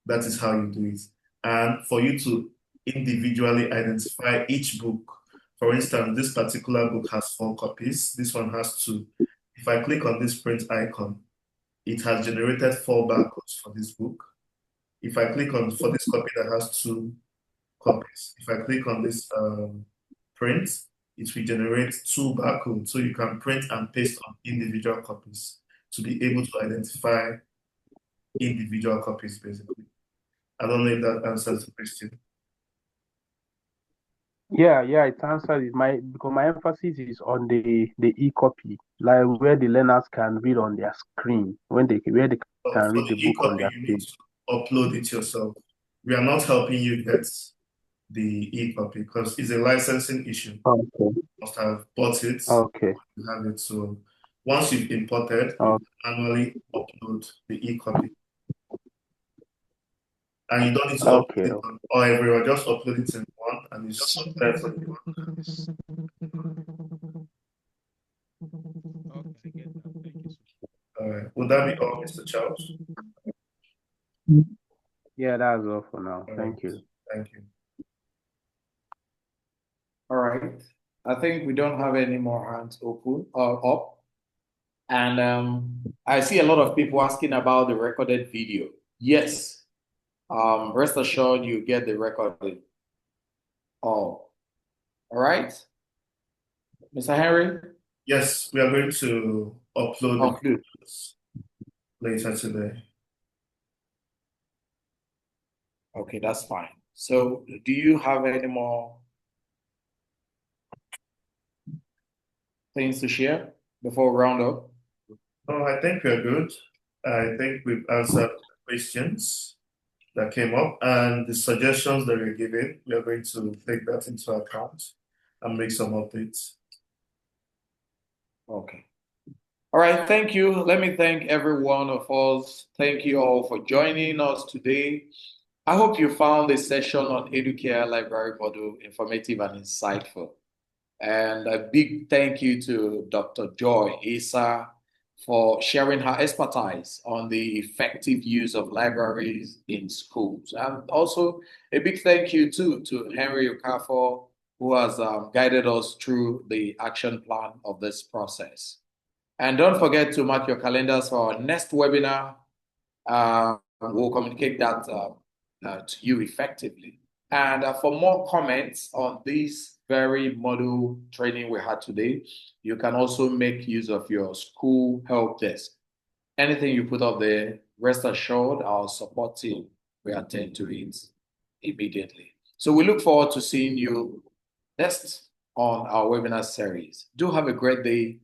That is how you do it. And for you to individually identify each book, for instance, this particular book has 4 copies. This one has 2. If I click on this print icon, it has generated 4 barcodes for this book. If I click on for this copy that has 2 copies, if I click on this print, it will generate 2 barcodes. So you can print and paste on individual copies to be able to identify individual copies, basically. I don't know if that answers the question. Yeah, it answered it. Because my emphasis is on the e-copy, like where the learners can read on their screen, where they can read For the the book on e-copy, their you need page. to upload it yourself. We are not helping you get the e-copy because it's a licensing issue. Okay. You must have bought it. Okay. You have it. So once you've imported, you can manually upload the e-copy. And you don't need to upload it on all everywhere. Just upload it in one and it's there for you. All right. Would that be all, Mr. Charles? Yeah, that's all for now. Thank you. Thank you. All right. I think we don't have any more hands open up. And I see a lot of people asking about the recorded video. Yes. Rest assured you get the recording. Oh, all right. Mr. Henry? Yes, we are going to upload the videos later today. Okay, that's fine. So do you have any more things to share before we round up? No, I think we're good. I think we've answered questions that came up and the suggestions that we're giving. We are going to take that into account and make some updates. Okay. All right, thank you. Let me thank every one of us. Thank you all for joining us today. I hope you found this session on Educare Library Model informative and insightful. And a big thank you to Dr. Joy Asa for sharing her expertise on the effective use of libraries in schools. And also a big thank you too to Henry Okafor, who has guided us through the action plan of this process. And don't forget to mark your calendars for our next webinar. We'll communicate that to you effectively. And for more comments on this very module training we had today, you can also make use of your school help desk. Anything you put up there, rest assured our support team will attend to it immediately. So we look forward to seeing you next on our webinar series. Do have a great day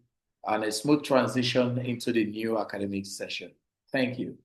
and a smooth transition into the new academic session. Thank you.